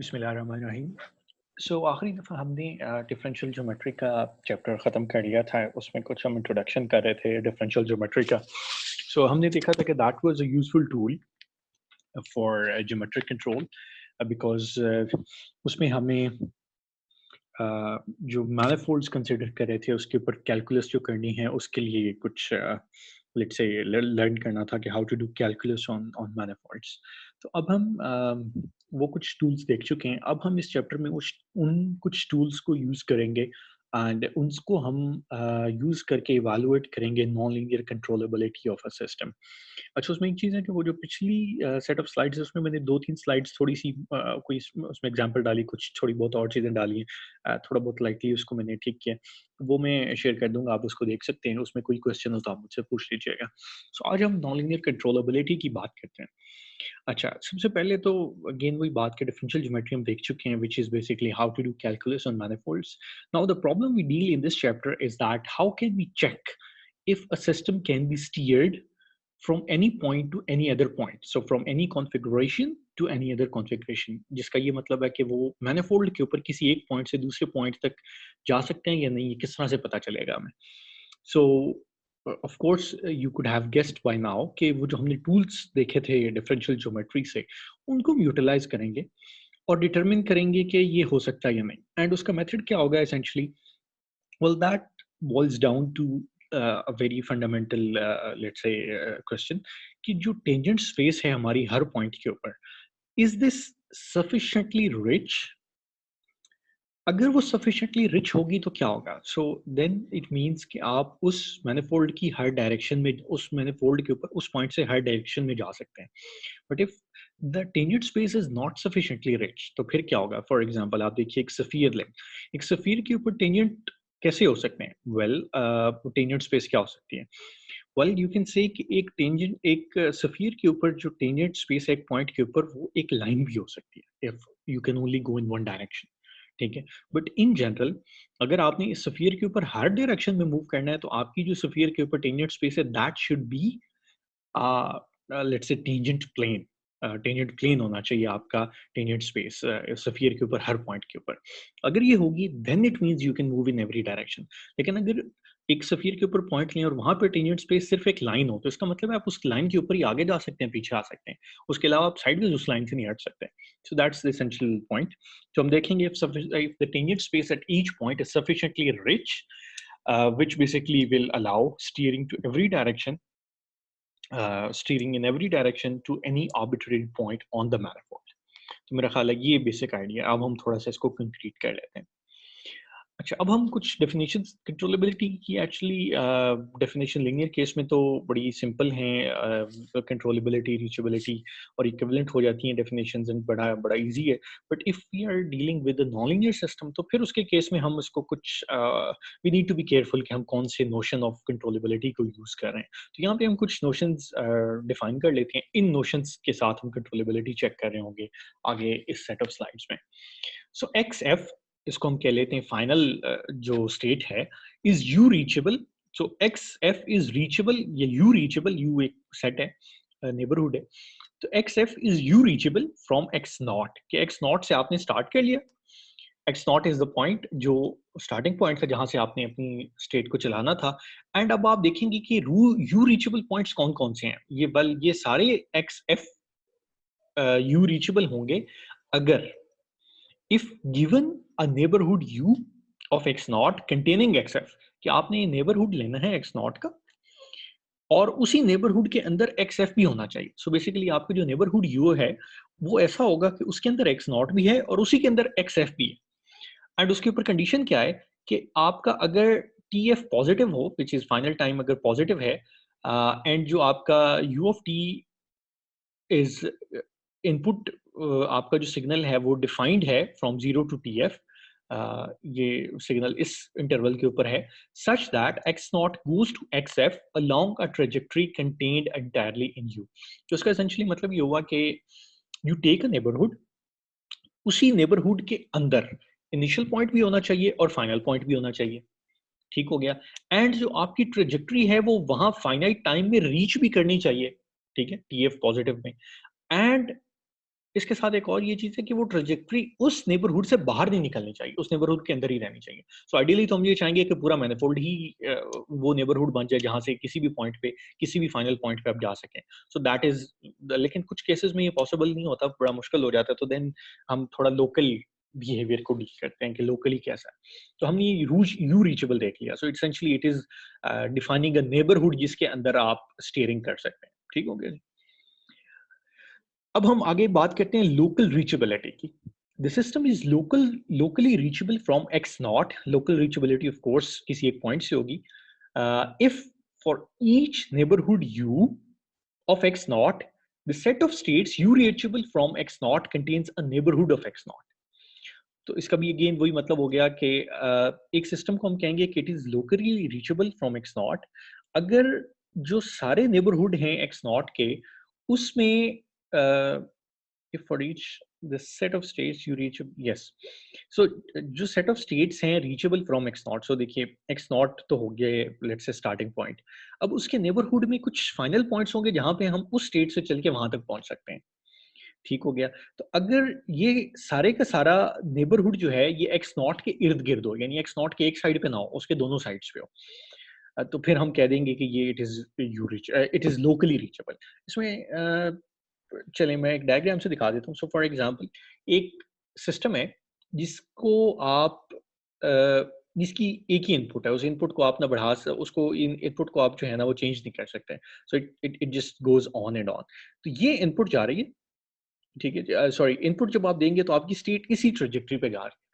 बिस्मिल्लाहिर्रहमानिर्रहीम। सो आखिरी दफ़ा हमने डिफरेंशियल ज्योमेट्री का चैप्टर ख़त्म कर लिया था। उसमें कुछ हम इंट्रोडक्शन कर रहे थे डिफरेंशियल ज्योमेट्री का। सो हमने देखा था कि that was a useful tool for geometric control because उसमें हमें जो मैनिफोल्ड्स कंसीडर कर रहे थे उसके ऊपर कैलकुलस जो करनी है उसके लिए कुछ लेट्स से लर्न करना था कि how to do calculus on on manifolds. तो अब हम वो कुछ टूल्स देख चुके हैं। अब हम इस चैप्टर में उस उन कुछ टूल्स को यूज़ करेंगे एंड उनको हम यूज़ करके इवैल्यूएट करेंगे non linear controllability of a system. अच्छा, उसमें एक चीज़ है कि वो जो पिछली सेट ऑफ स्लाइड्स है उसमें मैंने 2-3 स्लाइड्स थोड़ी-सी कोई उसमें एग्ज़ाम्पल डाली, कुछ थोड़ी बहुत और चीज़ें डाली हैं। थोड़ा बहुत लाइटली उसको मैंने ठीक किया। वो मैं शेयर कर दूँगा, आप उसको देख सकते हैं। उसमें कोई क्वेश्चन हो तो आप मुझसे पूछ लीजिएगा। सो आज हम नॉन लीनियर कंट्रोलेबिलिटी की बात करते हैं। अच्छा, सबसे पहले तो अगेन वही बात कि डिफरेंशियल ज्योमेट्री हम देख चुके हैं which is basically how to do calculus on manifolds. Now the problem we deal in this chapter is that how can we check if a system can be steered from any point to any other point, so from any configuration to any other configuration, जिसका ये मतलब है कि वो manifold के ऊपर किसी एक पॉइंट से दूसरे पॉइंट तक जा सकते हैं या नहीं, ये किस तरह से पता चलेगा हमें। So of course you could have guessed by now कि वो जो हमने टूल्स देखे थे डिफरेंशियल ज्योमेट्री से, उनको हम यूटिलाइज करेंगे और डिटरमिन करेंगे कि ये हो सकता है या नहीं। एंड उसका मेथड क्या होगा essentially, well, that boils down to a very fundamental, let's say, question कि जो टेंजेंट स्पेस है हमारी हर पॉइंट के ऊपर, इज दिस sufficiently rich? अगर वो sufficiently rich होगी तो क्या होगा? So then it means कि आप उस मैनिफोल्ड की हर डायरेक्शन में, उस मैनिफोल्ड के ऊपर उस पॉइंट से हर डायरेक्शन में जा सकते हैं। But if the tangent space is not sufficiently rich, तो फिर क्या होगा? फॉर एग्जांपल आप देखिए एक सफियर लें, एक सफियर के ऊपर टेंजेंट कैसे हो सकते हैं? वेल, टेंजेंट स्पेस क्या हो सकती है? वेल, यू कैन से कि एक टेंजेंट, एक सफियर के ऊपर जो टेंजेंट स्पेस है एक पॉइंट के ऊपर, वो एक लाइन भी हो सकती है if you can only go in one direction. ठीक है, बट इन जनरल अगर आपने इस सफियर के ऊपर हर डायरेक्शन में मूव करना है तो आपकी जो सफियर के ऊपर टेंजेंट स्पेस है that should be let's say tangent plane. Tangent plane होना चाहिए आपका टेंजेंट स्पेस सफियर के ऊपर हर पॉइंट के ऊपर। अगर ये होगी then it means you can move in every direction. लेकिन अगर एक सफियर के ऊपर पॉइंट लें और वहां पर टेंजेंट स्पेस सिर्फ एक लाइन हो, तो इसका मतलब है आप उस लाइन के ऊपर ही आगे जा सकते हैं, पीछे आ सकते हैं। उसके अलावा आप साइडवेज उस लाइन से नहीं हट सकते। So that's the essential point. तो हम देखेंगे if the tangent space at each point is sufficiently rich, which basically will allow steering to every direction, steering in every direction to any arbitrary point on the manifold. तो मेरा ख्याल है ये basic idea. अब हम थोड़ा सा इसको कंक्रीट कर लेते हैं। अच्छा, अब हम कुछ डेफिनेशंस कंट्रोलेबिलिटी की एक्चुअली डेफिनेशन लीनियर केस में तो बड़ी सिंपल हैं, कंट्रोलेबिलिटी, रीचेबिलिटी और इक्विवेलेंट हो जाती हैं डेफिनेशंस एंड बड़ा बड़ा इजी है। But if we are dealing with a non linear system तो फिर उसके केस में हम इसको कुछ we need to be careful कि हम कौन से नोशन ऑफ कंट्रोलेबिलिटी को यूज कर रहे हैं। तो यहाँ पे हम कुछ नोशंस डिफाइन कर लेते हैं। इन नोशंस के साथ हम कंट्रोलेबिलिटी चेक कर रहे होंगे आगे इस सेट ऑफ स्लाइड्स में। सो एक्स एफ, इसको हम कह लेते हैं फाइनल जो स्टेट है, is you reachable. So x F is reachable, ये यू रीचेबल, यू एक सेट है, नेबरहुड है। तो x F is you reachable from x not, कि एक्स नॉट से आपने स्टार्ट कर लिया। X not is the point जो स्टार्टिंग पॉइंट था जहां से आपने अपनी स्टेट को चलाना था। एंड अब आप देखेंगे कि यू रीचेबल पॉइंट्स कौन कौन से हैं। ये सारे एक्स एफ यू रीचेबल होंगे अगर if given a neighborhood u of x naught containing xf, कि आपने ये नेबरहुड लेना है x नॉट का और उसी नेबरहुड के अंदर xf भी होना चाहिए। सो बेसिकली आपका जो नेबरहुड u है वो ऐसा होगा कि उसके अंदर x नॉट भी है और उसी के अंदर xf भी है। एंड उसके ऊपर कंडीशन क्या है कि आपका अगर tf पॉजिटिव हो, विच इज फाइनल टाइम अगर पॉजिटिव है, एंड जो आपका u of t is input, आपका जो सिग्नल है वो डिफाइंड है फ्रॉम 0 टू टी एफ, ये सिग्नल इस इंटरवल के ऊपर है, such that x not goes to x F along a trajectory contained entirely in you. तो उसका एसेंशियली मतलब ये हुआ कि यू टेक अ नेबरहुड, उसी नेबरहुड के अंदर इनिशियल पॉइंट भी होना चाहिए और फाइनल पॉइंट भी होना चाहिए। ठीक हो गया। एंड जो आपकी ट्रेजेक्टरी है वो वहां फाइनाइट टाइम में रीच भी करनी चाहिए। ठीक है, टी एफ पॉजिटिव में। एंड इसके साथ एक और ये चीज़ है कि वो ट्रैजेक्टरी उस नेबरहुड से बाहर नहीं निकलनी चाहिए, उस नेबरहुड के अंदर ही रहनी चाहिए। सो आइडियली तो हम ये चाहेंगे कि पूरा मैनिफोल्ड ही वो नेबरहुड बन जाए जहाँ से किसी भी पॉइंट पे, किसी भी फाइनल पॉइंट पे आप जा सकें। सो दैट इज़ लेकिन कुछ केसेज़ में ये पॉसिबल नहीं होता, बड़ा मुश्किल हो जाता है, तो देन हम थोड़ा लोकल बिहेवियर को डील करते हैं कि लोकली कैसा है। तो हमने ये रूज यू रीचेबल देख लिया। So essentially it is defining a neighbourhood जिसके अंदर आप स्टीयरिंग कर सकते हैं। ठीक हो गया जी? अब हम आगे बात करते हैं लोकल रीचेबिलिटी की। The system is locally reachable from x not. Local reachability of course किसी एक पॉइंट से होगी if for each neighbourhood you of x naught, the set of states u reachable from x naught contains a neighborhood of x naught. तो इसका भी again वही मतलब हो गया कि एक सिस्टम को हम कहेंगे कि it is locally reachable from x not अगर जो सारे नेबरहुड हैं एक्स नॉट के उसमें if for each the set of states you reach yes so जो set of states हैं reachable from x naught so देखिए x naught तो हो गया let's say starting point अब उसके neighborhood में कुछ final points होंगे जहां पे हम उस state से चल के वहां तक पहुंच सकते हैं ठीक हो गया तो अगर ये सारे का सारा नेबरहुड जो है ये एक्स नॉट के इर्द गिर्द हो यानी एक्स नॉट के एक साइड पे ना हो उसके दोनों साइड्स पे हो तो फिर हम कह देंगे कि ये इट इज लोकली रीचेबल इसमें चलिए मैं एक डायग्राम से दिखा देता हूँ सो फॉर एग्जांपल एक सिस्टम है जिसको आप जिसकी एक ही इनपुट है उस इनपुट को आप ना उसको इनपुट को आप जो है ना वो चेंज नहीं कर सकते so it it it just goes on and on तो ये इनपुट जा रही है ठीक है सॉरी इनपुट जब आप देंगे तो आपकी स्टेट इसी ट्रेजेक्टरी पे जा रही है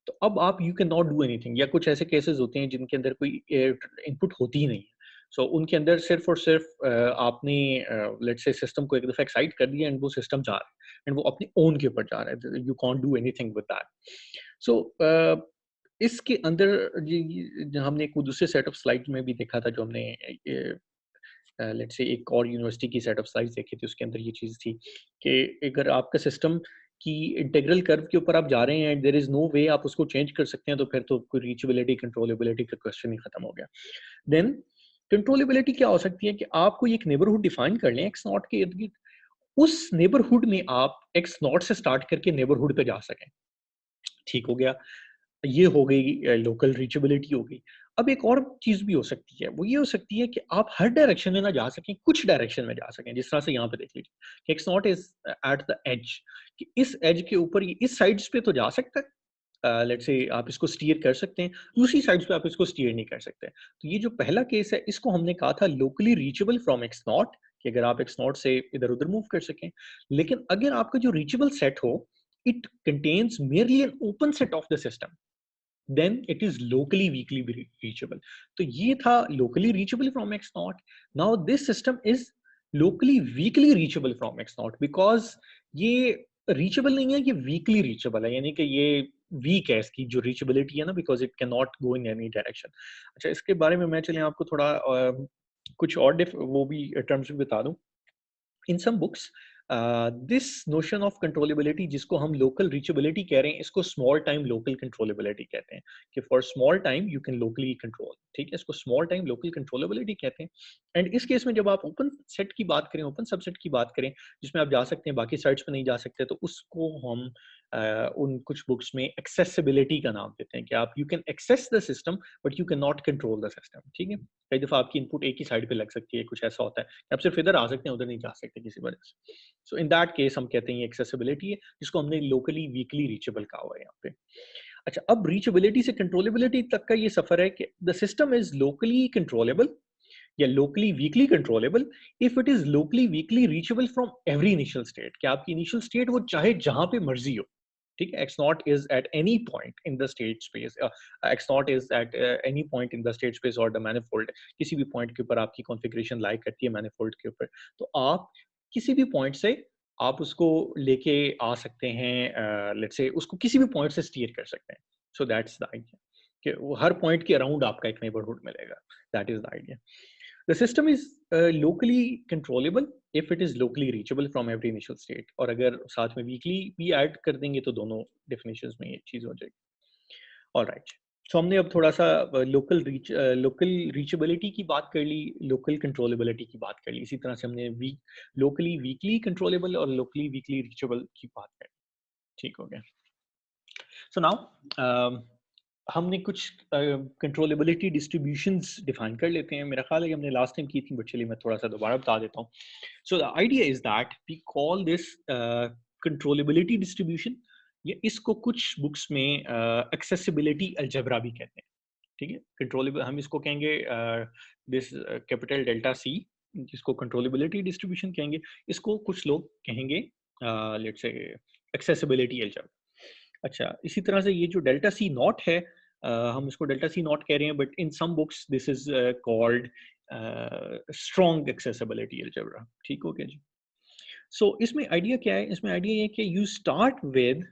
तो अब आप you can not do anything या कुछ ऐसे केसेस होते हैं जिनके अंदर कोई इनपुट होती ही नहीं है सो उनके अंदर सिर्फ और सिर्फ आपने लेट्स से सिस्टम को एक दफा एक्साइट कर दिया एंड वो सिस्टम जा रहा है एंड वो अपने ओन के ऊपर जा रहा है you can't do anything with that so इसके अंदर हमने एक दूसरे सेट ऑफ स्लाइड में भी देखा था जो हमने लेट्स से एक और यूनिवर्सिटी की सेट ऑफ स्लाइड्स देखी थी उसके अंदर ये चीज़ थी कि अगर आपका सिस्टम की इंटीग्रल कर्व के ऊपर आप जा रहे हैं देयर इज नो वे आप उसको चेंज कर सकते हैं तो फिर तो कोई रीचेबिलिटी कंट्रोलेबिलिटी का क्वेश्चन ही खत्म हो गया देन कंट्रोलेबिलिटी क्या हो सकती है कि आप कोई एक नेबरहुड डिफाइन कर लें एक्स नॉट के इर्द गिर्द उस नेबरहुड में आप एक्स नॉट से स्टार्ट करके नेबरहुड पे जा सकें ठीक हो गया ये हो गई लोकल रीचेबिलिटी हो गई अब एक और चीज भी हो सकती है वो ये हो सकती है कि आप हर डायरेक्शन में ना जा सकें कुछ डायरेक्शन में जा सकें जिस तरह से यहाँ पे देख लीजिए कि X not is at the edge कि इस एज के ऊपर इस साइड्स पे तो जा सकता है लेट्स से आप इसको स्टीयर कर सकते हैं दूसरी साइड्स पे आप इसको स्टीयर नहीं कर सकते तो ये जो पहला केस है इसको हमने कहा था locally reachable from x not कि अगर आप एक्स नॉट से इधर उधर मूव कर सकें लेकिन अगर आपका जो रीचेबल सेट हो it contains merely an open set of the system then it is locally weakly reachable तो ये था locally reachable from x naught now this system is locally weakly reachable from x naught because ये reachable नहीं है ये weakly reachable है यानी कि ये weak है इसकी जो reachability है ना because it cannot go in any direction अच्छा इसके बारे में मैं चलिए आपको थोड़ा कुछ और वो भी टर्म्स भी बता दूं in some books this notion of controllability जिसको हम local reachability कह रहे हैं इसको small time local controllability कहते हैं कि for small time you can locally control ठीक है इसको small time local controllability कहते हैं एंड इस केस में जब आप ओपन सेट की बात करें ओपन सबसेट की बात करें जिसमें आप जा सकते हैं बाकी साइट्स पे नहीं जा सकते तो उसको हम उन कुछ बुक्स में एक्सेसिबिलिटी का नाम देते हैं कि आप you can access the system but you can not control the system ठीक है कई दफा आपकी इनपुट एक ही साइड पे लग सकती है कुछ ऐसा होता है कि आप सिर्फ इधर आ सकते हैं उधर नहीं जा सकते किसी वजह से सो इन दैट केस हम कहते हैं ये एक्सेसिबिलिटी है जिसको हमने लोकली वीकली रीचेबल कहा हुआ है यहाँ पे अच्छा अब रीचेबिलिटी से कंट्रोलेबिलिटी तक का ये सफर है कि the system is locally controllable या locally weakly controllable if it is locally weakly reachable from every initial state कि आपकी इनिशियल स्टेट वो चाहे जहां पे मर्जी हो ठीक है x naught is at any point in the state space x naught is at any point in the state space or the manifold किसी भी पॉइंट के ऊपर आपकी कॉन्फ़िगरेशन लाई करती है मैनिफोल्ड के ऊपर तो आप किसी भी पॉइंट से आप उसको लेके आ सकते हैं लेट्स से उसको किसी भी पॉइंट से स्टीयर कर सकते हैं सो दैट्स द आइडिया कि वो हर पॉइंट के अराउंड आपका एक नेबरहुड मिलेगा that is the idea The system is locally controllable if it is locally reachable from every initial state. और अगर साथ में weekly भी ऐड कर देंगे तो दोनों definitions में ये चीज हो जाएगी. All right. सो हमने अब थोड़ा-सा लोकल रीचेबिलिटी की बात कर ली, लोकल कंट्रोलेबिलिटी की बात कर ली। इसी तरह से हमने लोकली वीकली कंट्रोलेबल और लोकली वीकली रीचेबल की बात कर ली। ठीक हो गया। सो नाउ हमने कुछ कंट्रोलेबिलिटी डिस्ट्रीब्यूशंस डिफाइन कर लेते हैं। मेरा ख्याल है कि हमने लास्ट टाइम की थी, बट चलिए मैं थोड़ा-सा दोबारा बता देता हूँ। So the idea is that we call this controllability distribution, या इसको कुछ बुक्स में एक्सेसिबिलिटी अलजेब्रा भी कहते हैं। ठीक है, कंट्रोलेबल हम इसको कहेंगे दिस कैपिटल डेल्टा सी, जिसको कंट्रोलेबिलिटी डिस्ट्रीब्यूशन कहेंगे। इसको कुछ लोग कहेंगे लेट्स से एक्सेसिबिलिटी अलजेब्रा। अच्छा, इसी तरह से ये जो डेल्टा सी नॉट है, हम इसको डेल्टा सी नॉट कह रहे हैं, but in some books this is called strong accessibility algebra. ठीक हो गया जी। सो इसमें आइडिया क्या है? इसमें आइडिया ये है कि you start with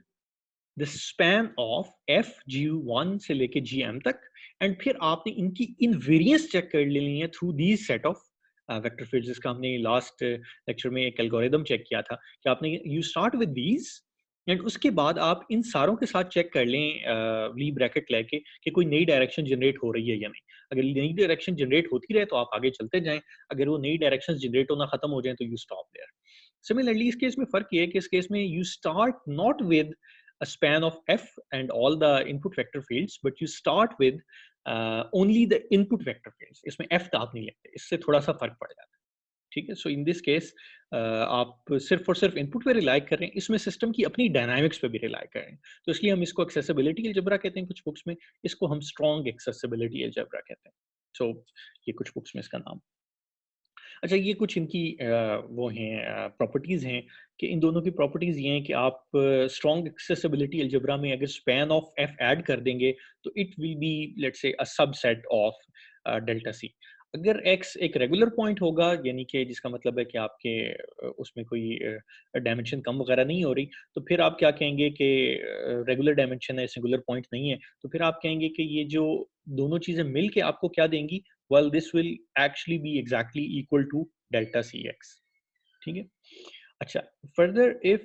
the span of F G one से लेके जी एम तक, एंड फिर आपने इनकी इनवेरियंस चेक कर लेनी है through these set of vector fields, जिसका हमने लास्ट लेक्चर में एक एल्गोरिदम चेक किया था कि आपने you start with these, and उसके बाद आप इन सारों के साथ चेक कर लें ली ब्रैकेट लेके कि कोई नई डायरेक्शन जनरेट हो रही है या नहीं। अगर नई डायरेक्शन जनरेट होती रहे तो आप आगे चलते जाएं, अगर वो नई डायरेक्शन जनरेट होना खत्म हो जाए तो यू स्टॉप देयर। सिमिलरली इस केस में फर्क ये है कि इस केस में you start not with a span of f and all the input vector fields, but you start with only the input vector fields. इसमें f का आप नहीं लेते, इससे थोड़ा सा फर्क पड़ जाता है। ठीक है, सो इन दिस केस आप सिर्फ और सिर्फ इनपुट पे रिलाई कर रहे हैं, इसमें सिस्टम की अपनी डायनामिक्स पे भी रिलाई कर रहे हैं, तो इसलिए हम इसको एक्सेसिबिलिटी अलजेब्रा कहते हैं कुछ बुक्स में, इसको हम स्ट्रॉन्ग एक्सेसिबिलिटी अलजेब्रा कहते हैं। सो ये कुछ बुक्स में इसका नाम। अच्छा, ये कुछ इनकी वो हैं प्रॉपर्टीज़ हैं कि इन दोनों की प्रॉपर्टीज़ ये हैं कि आप स्ट्रॉन्ग एक्सेसिबिलिटी अलजेब्रा में अगर स्पैन ऑफ एफ ऐड कर देंगे तो it will be let's say a subset of delta C. अगर एक्स एक रेगुलर पॉइंट होगा, यानी कि जिसका मतलब है कि आपके उसमें कोई डायमेंशन कम वगैरह नहीं हो रही, तो फिर आप क्या कहेंगे कि रेगुलर डायमेंशन है, सिंगुलर पॉइंट नहीं है, तो फिर आप कहेंगे कि ये जो दोनों चीज़ें मिल के आपको क्या देंगी, well this will actually be exactly equal to delta cx। ठीक है। अच्छा, फर्दर इफ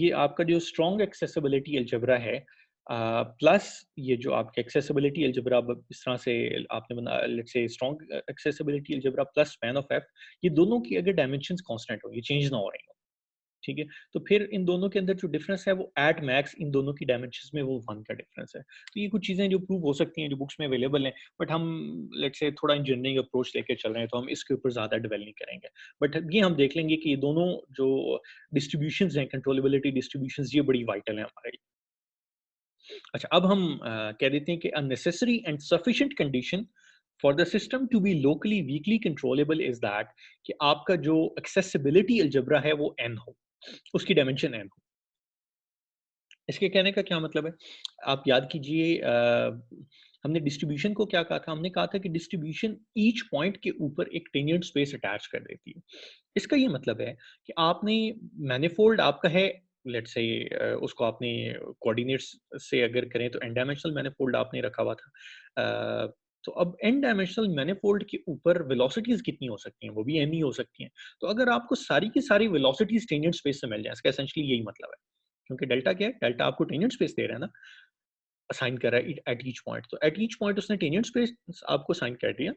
ये आपका जो स्ट्रॉन्ग एक्सेसिबिलिटी अलजेब्रा है प्लस ये जो आपके एक्सेसिबिलिटी अलजेब्रा इस तरह से आपने बना, let's say strong accessibility algebra plus span of F, ये दोनों की अगर डायमेंशंस कांस्टेंट हो, ये चेंज ना हो रही हो, ठीक है, तो फिर इन दोनों के अंदर जो डिफरेंस है वो एट मैक्स इन दोनों की डायमेंशंस में वो 1 का डिफरेंस है। तो ये कुछ चीज़ें जो प्रूव हो सकती हैं, जो बुक्स में अवेलेबल हैं, बट हम लेट्स से थोड़ा इंजीनियरिंग अप्रोच लेके चल रहे हैं, तो हम इसके ऊपर ज़्यादा डिवेल नहीं करेंगे। बट ये हम देख लेंगे कि ये दोनों जो डिस्ट्रीब्यूशंस हैं, कंट्रोलेबिलिटी डिस्ट्रीब्यूशंस, ये बड़ी वाइटल हैं हमारे लिए। अच्छा, अब हम कह देते हैं कि a necessary and sufficient condition for the system to be locally weakly controllable is that कि आपका जो एक्सेसिबिलिटी अलजेब्रा है वो n हो, उसकी डायमेंशन n हो। इसके कहने का क्या मतलब है? आप याद कीजिए हमने डिस्ट्रीब्यूशन को क्या कहा था? हमने कहा था कि डिस्ट्रीब्यूशन ईच पॉइंट के ऊपर एक टेंजेंट स्पेस अटैच कर देती है। इसका ये मतलब है कि आपने मैनिफोल्ड आपका है, लेट्स से उसको आपने कोऑर्डिनेट्स से अगर करें तो एन डायमेंशनल मैनिफोल्ड आपने रखा हुआ था। तो अब एन डायमेंशनल मैनिफोल्ड के ऊपर वेलोसिटीज़ कितनी हो सकती हैं? वो भी एन ही हो सकती हैं। तो अगर आपको सारी की सारी वेलोसिटीज़ टेंजेंट स्पेस से मिल जाए, इसका एसेंशियली यही मतलब है। क्योंकि डेल्टा क्या है? डेल्टा आपको टेंजेंट स्पेस दे रहा है ना, असाइन कर रहा है एट ईच पॉइंट। तो एट ईच पॉइंट उसने टेंजेंट स्पेस आपको असाइन कर दिया।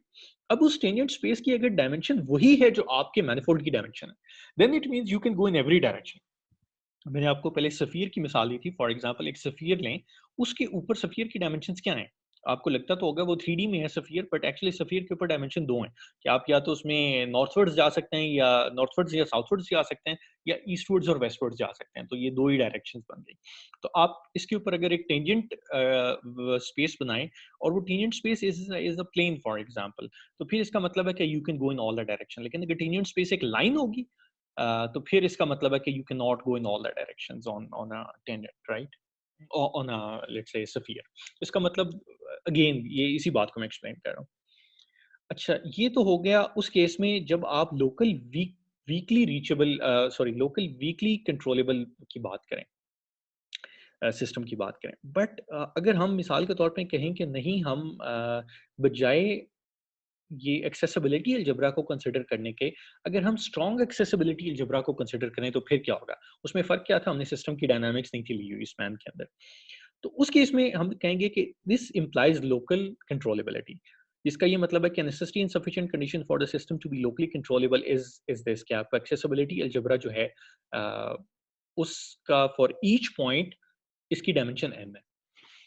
अब उस टेंजेंट स्पेस की अगर डायमेंशन वही है जो आपके मैनिफोल्ड की डायमेंशन है, then it means you can go in every direction. मैंने आपको पहले सफ़ियर की मिसाल दी थी। फॉर एग्ज़ाम्पल एक सफ़ियर लें, उसके ऊपर सफ़ियर की डायमेंशंस क्या हैं? आपको लगता तो होगा वो 3D में है सफ़ियर, बट एक्चुअली सफ़ियर के ऊपर डायमेंशन 2 हैं कि आप या तो उसमें नॉर्थवर्ड्स जा सकते हैं, या नॉर्थवर्ड्स या साउथवर्ड्स जा सकते हैं, या ईस्टवर्ड्स और वेस्टवर्ड्स जा सकते हैं। तो ये 2 ही डायरेक्शंस बन गई। तो आप इसके ऊपर अगर एक टेंजेंट स्पेस बनाएँ और वो tangent space is a plane for example, तो फिर इसका मतलब है कि you can go in all the direction. लेकिन अगर टेंजेंट स्पेस एक लाइन होगी, तो फिर इसका मतलब है कि you can not go in all the directions on on a tangent, right? On a let's say sphere. इसका मतलब अगेन ये इसी बात को मैं एक्सप्लेन कर रहा हूँ। अच्छा, ये तो हो गया उस केस में जब आप local weekly reachable sorry local weekly controllable की बात करें, सिस्टम की बात करें। बट अगर हम मिसाल के तौर पे कहें कि नहीं, हम बजाय ये एक्सेसिबिलिटी अलजेब्रा को कंसीडर करने के, अगर हम स्ट्रॉन्ग एक्सेसिबिलिटी अलजेब्रा को कंसीडर करें तो फिर क्या होगा? उसमें फ़र्क क्या था? हमने सिस्टम की डायनामिक्स नहीं थी ली हुई स्पैन के अंदर। तो उस केस में हम कहेंगे कि दिस इम्प्लाइज लोकल कंट्रोलेबिलिटी, जिसका ये मतलब है कि necessity and sufficient condition for the system to be locally controllable is this, कि आपका एक्सेसिबिलिटी अलजेब्रा जो है उसका फॉर ईच पॉइंट इसकी डायमेंशन m है,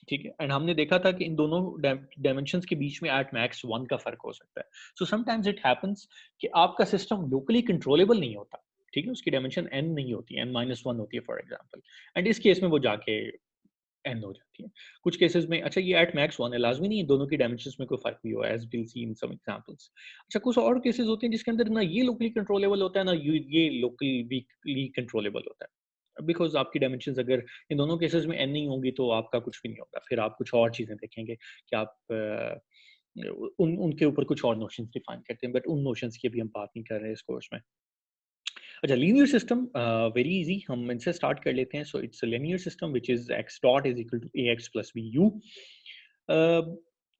ठीक है। एंड हमने देखा था कि इन दोनों डायमेंशंस के बीच में एट मैक्स 1 का फर्क हो सकता है। सो समटाइम्स इट हैपेंस कि आपका सिस्टम लोकली कंट्रोलेबल नहीं होता, ठीक है, उसकी डायमेंशन n नहीं होती, n-1 होती है फॉर एग्जांपल, एंड इस केस में वो जाके n हो जाती है। कुछ केसेस में अच्छा ये एट मैक्स 1 है, लाजमी नहीं है दोनों की डायमेंशंस में कोई फर्क भी हो, as will see in some examples. अच्छा कुछ और केसेस होते हैं जिसके अंदर ना ये लोकली कंट्रोलेबल होता है, ना ये लोकली वीकली कंट्रोलेबल होता है, बिकॉज़ आपकी डायमेंशंस अगर इन दोनों केसेस में n नहीं होंगी तो आपका कुछ भी नहीं होगा। फिर आप कुछ और चीज़ें देखेंगे कि आप उनके ऊपर कुछ और नोशंस डिफाइन करते हैं, बट उन नोशंस की अभी हम बात नहीं कर रहे हैं इस कोर्स में। अच्छा लीनियर सिस्टम वेरी इजी, हम इनसे स्टार्ट कर लेते हैं। So it's a linear system which is x dot is equal to ax plus bu।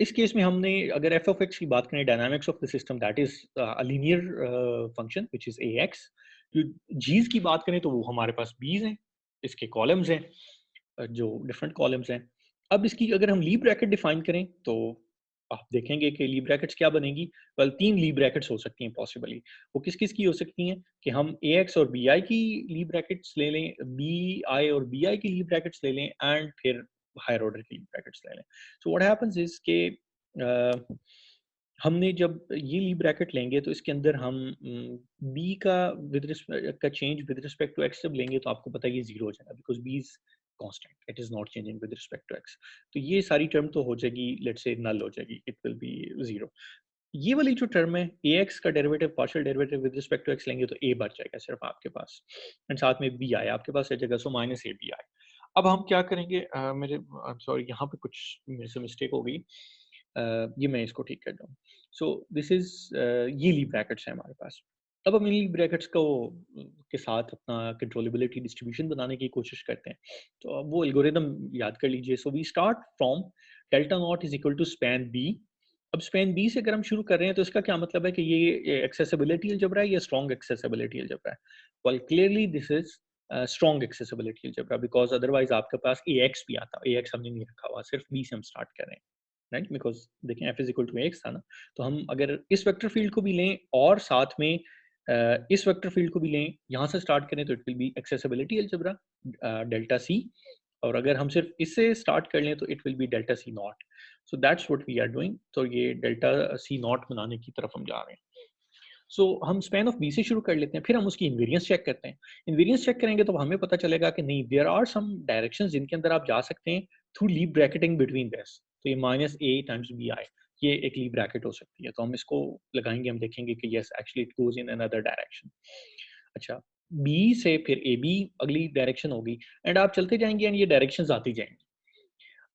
इस केस में हमने अगर f of x की बात करें, dynamics of the system that is a linear function which is ax। जो g's की बात करें तो वो हमारे पास b's हैं, इसके कॉलम्स हैं, जो डिफरेंट कॉलम्स हैं। अब इसकी अगर हम ली ब्रैकेट डिफाइन करें तो आप देखेंगे कि ली ब्रैकेट्स क्या बनेगी। वेल तीन ली ब्रैकेट्स हो सकती हैं पॉसिबली। वो किस किस की हो सकती हैं कि हम ए एक्स और बी आई की ली ब्रैकेट्स ले लें, बी आई और बी आई की ली ब्रैकेट्स ले लें, एंड फिर हायर ऑर्डर की ली ब्रैकेट्स ले लें। सो व्हाट हैपेंस इज के हमने जब ये ली ब्रैकेट लेंगे तो इसके अंदर हम बी का विद रिस्पेक्ट का change with respect to x जब लेंगे तो आपको पता है ये जीरो हो जाएगा, because b is constant, it is not changing with respect to x. तो ये सारी टर्म तो हो जाएगी, लेट्स से नल हो जाएगी, इट विल बी जीरो। ये वाली जो टर्म है ए एक्स का derivative partial derivative with respect to x लेंगे तो ए बच जाएगा सिर्फ आपके पास, एंड साथ में बी आई आपके पास रह जाएगा, so minus A B I. अब हम क्या करेंगे, मेरे आई एम सॉरी यहाँ पे कुछ मेरे से मिस्टेक हो गई, ये मैं इसको ठीक कर दूँ। सो दिस इज ये ली ब्रैकेट्स हैं हमारे पास। अब हम इन ली ब्रैकेट्स को के साथ अपना कंट्रोलेबिलिटी डिस्ट्रीब्यूशन बनाने की कोशिश करते हैं। तो अब वो एल्गोरिदम याद कर लीजिए। So we start from delta naught is equal to span b. अब स्पैन बी से अगर हम शुरू कर रहे हैं तो इसका क्या मतलब है कि ये एक्सेसिबिलिटी अलजेब्रा है या स्ट्रॉन्ग एक्सेसिबिलिटी अलजेब्रा है। Well clearly this is strong accessibility algebra, because otherwise आपके पास ए एक्स भी आता, ए एक्स हमने नहीं रखा हुआ, सिर्फ बी से हम स्टार्ट कर रहे हैं, राइट, बिकॉज देखें f is equal to x था ना। तो हम अगर इस वेक्टर फील्ड को भी लें और साथ में इस वेक्टर फील्ड को भी लें, यहाँ से स्टार्ट करें तो it will be accessibility algebra delta c, और अगर हम सिर्फ इससे स्टार्ट कर लें तो it will be delta c naught. So that's what we are doing. तो ये डेल्टा सी नॉट बनाने की तरफ हम जा रहे हैं। सो हम स्पैन ऑफ बी से शुरू कर लेते हैं, फिर हम उसकी इन्वेरियंस चेक करते हैं। इन्वेरियंस चेक करेंगे तो हमें पता चलेगा कि नहीं, देयर आर सम डायरेक्शंस जिनके अंदर आप जा सकते हैं through Lie bracketing between this. तो ये minus a times b I, ये एक लीप ब्रैकेट हो सकती है, तो हम इसको लगाएंगे, हम देखेंगे कि yes actually it goes in another direction. अच्छा, बी से फिर ए बी अगली डायरेक्शन होगी, एंड आप चलते जाएंगे एंड ये डायरेक्शंस आती जाएंगी।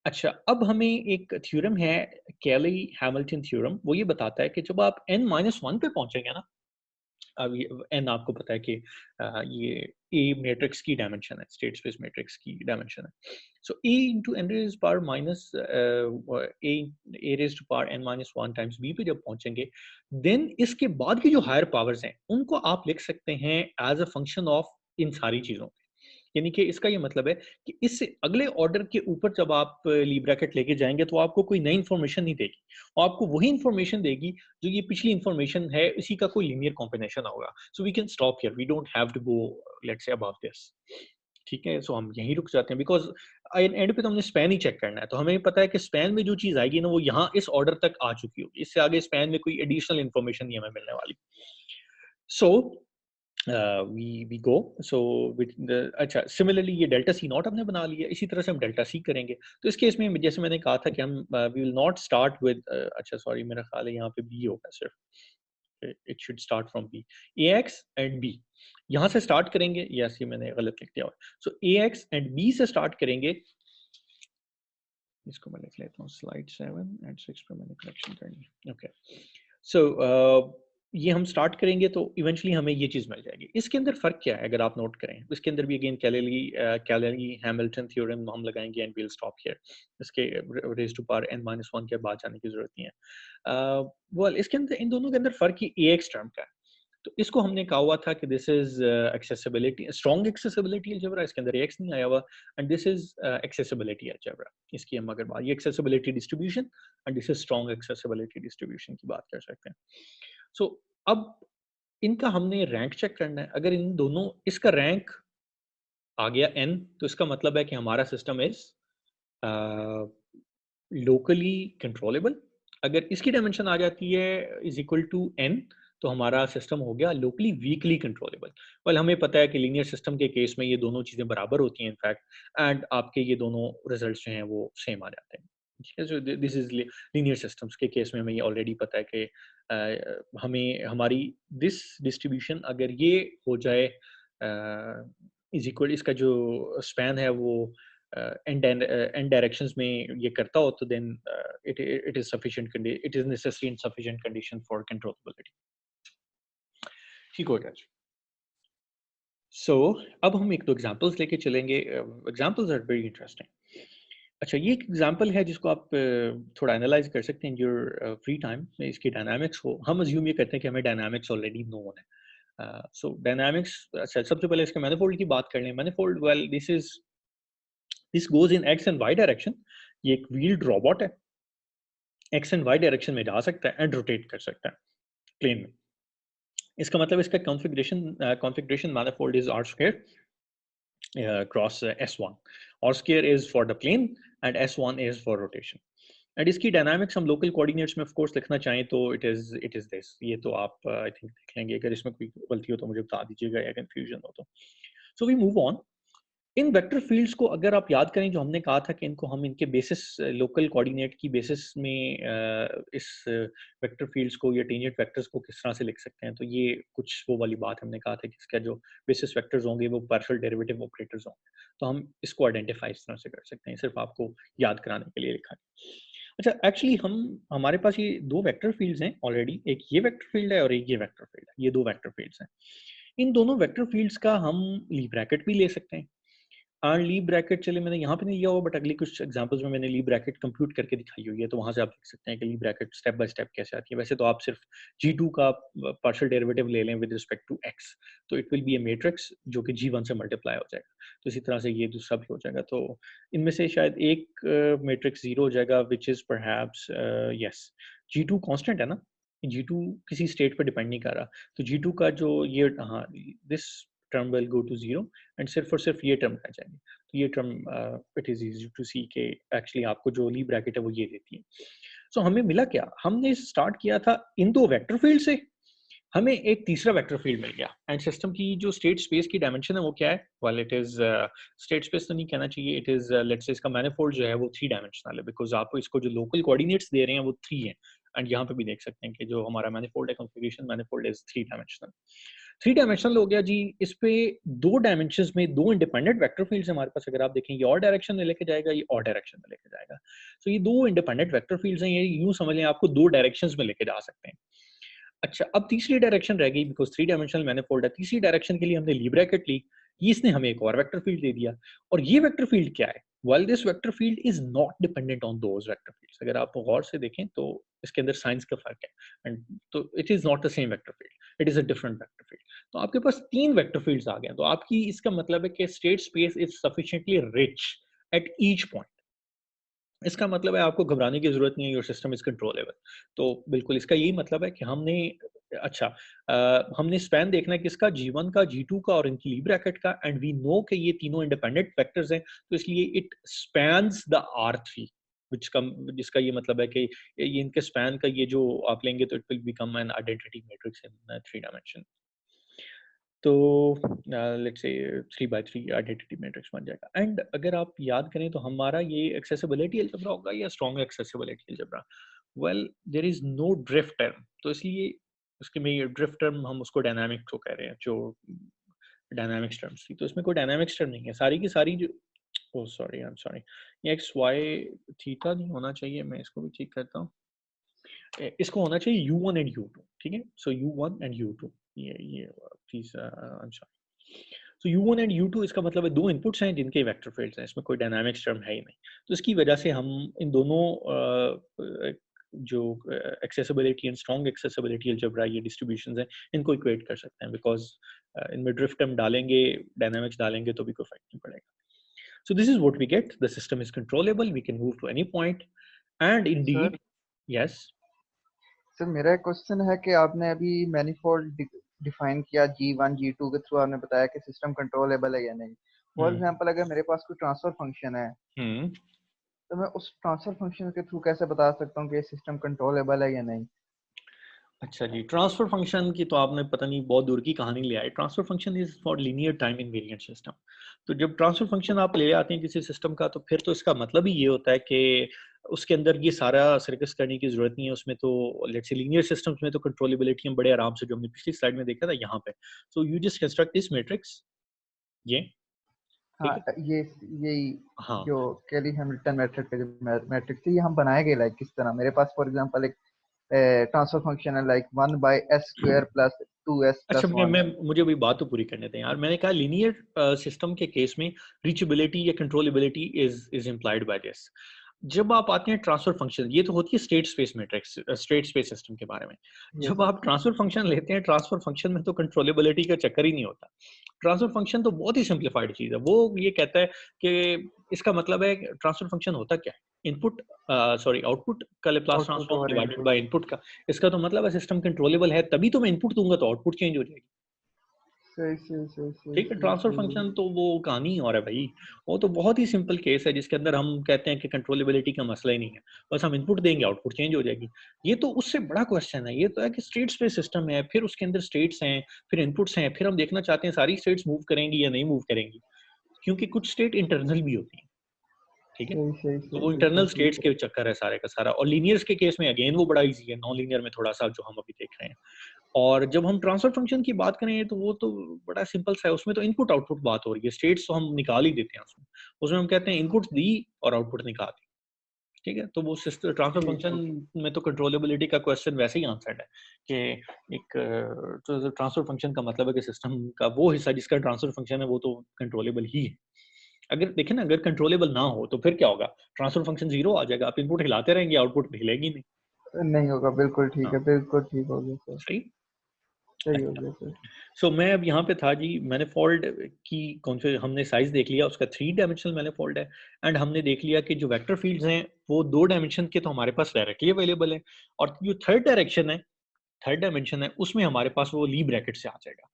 अच्छा, अब हमें एक थ्योरम है, कैली हैमिल्टन थ्योरम, वो ये बताता है कि जब आप n माइनस वन पे पहुंचेंगे ना, अब ये एन आपको पता है कि ये ए मैट्रिक्स की डायमेंशन है, स्टेट स्पेस मैट्रिक्स की डायमेंशन है। So A into n raise power minus A raise to power n minus one times B पे जब पहुंचेंगे, देन इसके बाद की जो हायर पावर्स हैं उनको आप लिख सकते हैं एज अ फंक्शन ऑफ इन सारी चीज़ों पे। यानी कि इसका ये मतलब है कि इससे अगले ऑर्डर के ऊपर जब आप ली ब्रैकेट लेके जाएंगे तो आपको कोई नई इंफॉर्मेशन नहीं देगी, और आपको वही इंफॉर्मेशन देगी जो ये पिछली इंफॉर्मेशन है, इसी का कोई लीनियर कॉम्बिनेशन होगा। So we can stop here, we don't have to go let's say above this, ठीक है। सो हम यहीं रुक जाते हैं, बिकॉज एंड पे तो हमने स्पैन ही चेक करना है, तो हमें पता है कि स्पैन में जो चीज आएगी ना वो यहाँ इस ऑर्डर तक आ चुकी होगी, इससे आगे स्पैन में कोई एडिशनल इंफॉर्मेशन नहीं हमें मिलने वाली। सो we go so with the अच्छा सिमिलरली ये डेल्टा सी नॉट हमने बना लिया, इसी तरह से हम डेल्टा सी करेंगे। तो इस केस में जैसे मैंने कहा था कि हम we will not start with अच्छा सॉरी मेरा ख्याल है यहाँ पे बी होगा सिर्फ, it should start from b, a x and b यहाँ से स्टार्ट करेंगे। यस ये मैंने गलत लिख दिया हुआ, सो ए एक्स एंड बी से स्टार्ट करेंगे। इसको मैं लिख लेता हूँ, स्लाइड 7 एंड 6 पे मैंने करेक्शन करनी है, ओके। सो ये हम स्टार्ट करेंगे तो इवेंचुअली हमें ये चीज़ मिल जाएगी। इसके अंदर फ़र्क क्या है अगर आप नोट करें, इसके अंदर भी अगेन कैलरी हैमिल्टन थ्योरम हम लगाएंगे एंड विल स्टॉप हियर। इसके raise to power n minus one के बाद जाने की ज़रूरत नहीं है। वेल इसके अंदर इन दोनों के अंदर फ़र्क ही ए एक्स टर्म का है। तो इसको हमने कहा हुआ था कि this is accessibility, strong accessibility algebra, इसके अंदर एक्स नहीं आया हुआ, and this is accessibility algebra. इसकी हम अगर बात, ये accessibility distribution and this is strong accessibility distribution की बात कर सकते हैं। सो अब इनका हमने रैंक चेक करना है। अगर इन दोनों, इसका रैंक आ गया n, तो इसका मतलब है कि हमारा सिस्टम इज लोकली कंट्रोलेबल। अगर इसकी डायमेंशन आ जाती है इज इक्वल टू n, तो हमारा सिस्टम हो गया लोकली वीकली कंट्रोलेबल। वेल हमें पता है कि लीनियर सिस्टम के केस में ये दोनों चीज़ें बराबर होती हैं इनफैक्ट, एंड आपके ये दोनों रिजल्ट्स जो हैं वो सेम आ जाते हैं। ठीक है, so this is linear systems के केस में हमें ये ऑलरेडी पता है कि हमें हमारी दिस डिस्ट्रीब्यूशन अगर ये हो जाए इज इक्वल, इसका जो स्पैन है वो एन डायरेक्शंस में ये करता हो, तो then it is sufficient, it is necessary and sufficient condition for controllability. ठीक हो गया। सो अब हम एक दो एग्जांपल्स लेके चलेंगे। Examples are very interesting. अच्छा, ये एक एग्जांपल है जिसको आप थोड़ा एनालाइज कर सकते हैं योर फ्री टाइम में। इसकी डायनामिक्स को हम अज्यूम ये करते हैं कि हमें डायनामिक्स ऑलरेडी नोन है। सो डायनामिक्स, अच्छा सबसे पहले इसके मैनिफोल्ड की बात कर लें। Manifold, well this goes in x and y direction. ये एक व्हील्ड रोबोट है, एक्स एंड वाई डायरेक्शन में जा सकता है एंड रोटेट कर सकता है प्लेन में। इसका मतलब इसका configuration manifold is R square cross S1। R square is for the plane and S1 is for rotation. And इसकी डायनामिक्स हम लोकल कोऑर्डिनेट्स में ऑफ कोर्स लिखना चाहें तो इट इज दिस। ये तो आप आई थिंक देख लेंगे, अगर इसमें कोई गलती हो तो मुझे बता दीजिएगा या कंफ्यूजन हो तो। So we move on. इन वेक्टर फील्ड्स को अगर आप याद करें, जो हमने कहा था कि इनको हम इनके बेसिस, लोकल कोऑर्डिनेट की बेसिस में इस वेक्टर फील्ड्स को या टेंजेंट वेक्टर्स को किस तरह से लिख सकते हैं, तो ये कुछ वो वाली बात हमने कहा था कि इसका जो बेसिस वेक्टर्स होंगे वो पार्शियल डेरिवेटिव ऑपरेटर्स होंगे। तो हम इसको आइडेंटिफाई इस तरह से कर सकते हैं, सिर्फ आपको याद कराने के लिए लिखा है। अच्छा, एक्चुअली हमारे पास ये दो वेक्टर फील्ड्स हैं ऑलरेडी, एक ये वेक्टर फील्ड है और एक ये वेक्टर फील्ड है। ये दो वेक्टर फील्ड्स हैं। इन दोनों वेक्टर फील्ड्स का हम ली ब्रैकेट भी ले सकते हैं। ली ब्रैकेट, चलिए मैंने यहाँ पे नहीं लिया हुआ, बट अगली कुछ एग्जांपल्स में मैंने ली ब्रैकेट कंप्यूट करके दिखाई हुई है, तो वहाँ से आप देख सकते हैं कि ली ब्रैकेट स्टेप बाय स्टेप कैसे आती है। वैसे तो आप सिर्फ G2 का पार्शियल डेरिवेटिव ले लें विद रिस्पेक्ट टू x, तो it will B A matrix जो कि G1 से मल्टीप्लाई हो जाएगा। तो इसी तरह से ये दूसरा भी हो जाएगा। तो इनमें से शायद एक मैट्रिक्स जीरो हो जाएगा, which is perhaps yes, G2 constant है ना, G2 किसी स्टेट पर डिपेंड नहीं कर रहा। तो G2 का जो ये, हाँ, this term will go to zero and सिर्फ और सिर्फ ये टर्म रह जाएंगे। तो ये term it is easy to see के एक्चुअली आपको जो ली ब्रैकेट है वो ये देती है। सो हमें मिला क्या, हमने स्टार्ट किया था इन दो वेक्टर फील्ड से, हमें एक तीसरा वेक्टर फील्ड मिल गया। एंड सिस्टम की जो स्टेट स्पेस की डायमेंशन है वो क्या है, well it is state space तो नहीं कहना चाहिए, इट इज लेट्स से इसका मैनिफोल्ड जो है वो 3 डायमेंशनल है, बिकॉज आप इसको जो लोकल कोऑर्डिनेट्स दे रहे हैं वो 3 है। एंड यहाँ पे भी देख सकते हैं कि जो हमारा मैनिफोल्ड है, configuration manifold is 3 dimensional. 3 dimensional हो गया जी। इस पे 2 डायमेंशंस में 2 इंडिपेंडेंट वेक्टर फील्ड्स हमारे पास। अगर आप देखें, ये और डायरेक्शन में लेके जाएगा, ये और डायरेक्शन में लेके जाएगा। सो ये 2 इंडिपेंडेंट वेक्टर फील्ड्स हैं, ये यूं समझ लें आपको 2 डायरेक्शंस में लेके जा सकते हैं। अच्छा, अब तीसरी डायरेक्शन रह गई, बिकॉज़ 3 डायमेंशनल मैनिफोल्ड है। तीसरी डायरेक्शन के लिए हमने ली ब्रैकेट ली, ये इसने हमें एक और वेक्टर फील्ड दे दिया। और ये वेक्टर फील्ड क्या है, while this vector field is not dependent on those vector fields. अगर आप गौर से देखें तो इसके अंदर साइंस का फर्क है, एंड तो it is not the same vector field, it is a different vector field. तो आपके पास 3 वेक्टर फील्ड्स आ गए। तो आपकी, इसका मतलब है कि state space is sufficiently rich at each point. इसका मतलब है आपको घबराने की जरूरत नहीं है, योर सिस्टम इज कंट्रोलेबल। तो बिल्कुल इसका यही मतलब है कि हमने, अच्छा, हमने स्पैन देखना है किसका, G1 का, G2 का और इनकी ली ब्रैकेट का। एंड वी नो कि ये तीनों इंडिपेंडेंट वेक्टर्स हैं, तो इसलिए इट स्पैन्स द R3, जिसका ये मतलब है कि ये इनके स्पैन का ये जो आप लेंगे तो it will become an identity matrix in 3 dimension. तो let's say 3 by 3 identity matrix बन जाएगा। एंड अगर आप याद करें तो हमारा ये एक्सेसिबिलिटी अलजेब्रा होगा या strong accessibility algebra. Well there is no drift term, तो इसलिए उसके में ये ड्रिफ्ट टर्म हम उसको डायनामिक को कह रहे हैं, जो डायनामिक्स टर्म्स थी। तो इसमें कोई डायनामिक्स टर्म नहीं है, सारी की सारी जो, ओ सॉरी, आई एम सॉरी, ये एक्स वाई थीटा नहीं होना चाहिए, मैं इसको भी ठीक करता हूँ। इसको होना चाहिए U1 एंड U2, ठीक है। सो U1 एंड U2, ये please I am sorry. So U1 and U2, इसका मतलब है 2 इनपुट्स हैं जिनके वेक्टर फील्ड्स हैं, इसमें कोई डायनामिक्स टर्म है ही नहीं। तो इसकी वजह से हम इन दोनों जो accessibility and strong accessibility algebra ये डिस्ट्रीब्यूशंस हैं, इनको इक्वेट कर सकते हैं, बिकॉज इनमें ड्रिफ्ट हम डालेंगे, डायनामिक्स डालेंगे तो भी कोई फर्क नहीं पड़ेगा. So this is what we get. The system is controllable. We can move to any point. And sir indeed, yes. Sir मेरा एक क्वेश्चन है कि आपने अभी मैनिफोल्ड डिफाइन किया G1 G2 के थ्रू, आपने बताया कि सिस्टम कंट्रोलेबल है या नहीं. For Hmm. एग्जांपल अगर मेरे पास कोई ट्रांसफर फंक्शन है, Hmm. तो मैं उस ट्रांसफर फंक्शन के थ्रू कैसे बता सकता हूँ कि सिस्टम कंट्रोलेबल है या नहीं. अच्छा जी, ट्रांसफर फंक्शन की तो आपने पता नहीं बहुत दूर की कहानी ले आए. Transfer function is for linear time invariant system. तो जब ट्रांसफर फंक्शन आप ले आते हैं किसी सिस्टम का, तो फिर तो इसका मतलब ही ये होता है कि उसके अंदर ये सारा सर्कस करने की जरूरत नहीं है. उसमें तो लेट्स से लीनियर सिस्टम्स में तो कंट्रोलेबिलिटी हम बड़े आराम से, जो हमने पिछली स्लाइड में देखा था यहाँ पे. So you just construct this matrix, ये हाँ, ठीक है. ये यही हाँ. जो केली हैमिल्टन मेथड के जो मैट्रिक्स है, ये हम बनाएंगे लाइक किस तरह. मेरे पास फॉर एग्जांपल एक ट्रांसफर फंक्शन है लाइक 1/s² प्लस 2s अच्छा, प्लस 1. मुझे अभी बात तो पूरी करने दें यार. मैंने कहा लीनियर सिस्टम के केस में रीचेबिलिटी या controllability is implied by this. जब आप आते हैं ट्रांसफर फंक्शन, ये तो होती है state space matrix, state space system के बारे में. यस. जब आप ट्रांसफर फंक्शन लेते हैं, ट्रांसफर फंक्शन में तो कंट्रोलेबिलिटी का चक्कर ही नहीं होता. ट्रांसफर फंक्शन तो बहुत ही सिंप्लीफाइड चीज है. वो ये कहता है कि इसका मतलब है ट्रांसफर फंक्शन होता क्या है, इनपुट सॉरी आउटपुट का लेप्लास आउटपुट ट्रांसफॉर्म और डिवाइडेड इनपुट. बाय इनपुट का. इसका तो मतलब है सिस्टम कंट्रोलेबल है, तभी तो मैं इनपुट दूंगा तो आउटपुट चेंज हो जाएगी. सही सही सही सही ठीक है, सही ट्रांसफर सही. फंक्शन तो वो कहानी ही और है भाई. वो तो बहुत ही सिंपल केस है जिसके अंदर हम कहते हैं कि कंट्रोलेबिलिटी का मसला ही नहीं है. बस हम इनपुट देंगे, आउटपुट चेंज हो जाएगी. ये तो उससे बड़ा क्वेश्चन है. ये तो है कि स्टेट स्पेस सिस्टम है, फिर उसके अंदर स्टेट्स हैं, फिर इनपुट्स हैं, फिर हम देखना चाहते हैं सारी स्टेट्स मूव करेंगी या नहीं मूव करेंगी, क्योंकि कुछ स्टेट इंटरनल भी होती है. ठीक है, सही सही तो सही वो सही सही इंटरनल सही स्टेट्स के चक्कर है सारे का सारा. और लीनियर्स के केस में अगेन वो बड़ा इजी है, नॉन लीनियर में थोड़ा सा जो हम अभी देख रहे हैं. और जब हम ट्रांसफर फंक्शन की बात करें तो वो तो बड़ा सिंपल सा है. उसमें तो इनपुट आउटपुट बात हो रही है, स्टेट्स तो हम निकाल ही देते हैं उसमें. उसमें हम कहते हैं इनपुट दी और आउटपुट निकाल दी. ठीक है, तो वो सिस्टम ट्रांसफर ठीक फंक्शन है. में तो कंट्रोलेबिलिटी का क्वेश्चन वैसे ही आंसर्ड है कि एक तो ट्रांसफर फंक्शन का मतलब है कि सिस्टम का वो हिस्सा जिसका ट्रांसफर फंक्शन है वो तो कंट्रोलेबल ही है. अगर देखें ना, अगर कंट्रोलेबल ना हो तो फिर क्या होगा, ट्रांसफर फंक्शन जीरो आ जाएगा. आप इनपुट हिलाते रहेंगे, आउटपुट हिलेगी नहीं. नहीं होगा, बिल्कुल ठीक हाँ, है, बिल्कुल ठीक हो गया सर. सही. सही हो अच्छा, गया सर. सो मैं अब यहाँ पे था जी. मैनिफोल्ड की कौन से हमने साइज देख लिया, उसका 3 डायमेंशनल मैनिफोल्ड है. एंड हमने देख लिया कि जो वेक्टर फील्ड्स हैं वो 2 डायमेंशन के तो हमारे पास डायरेक्टली अवेलेबल है. और जो थर्ड डायमेंशन है उसमें हमारे पास वो ली ब्रैकेट से आ जाएगा.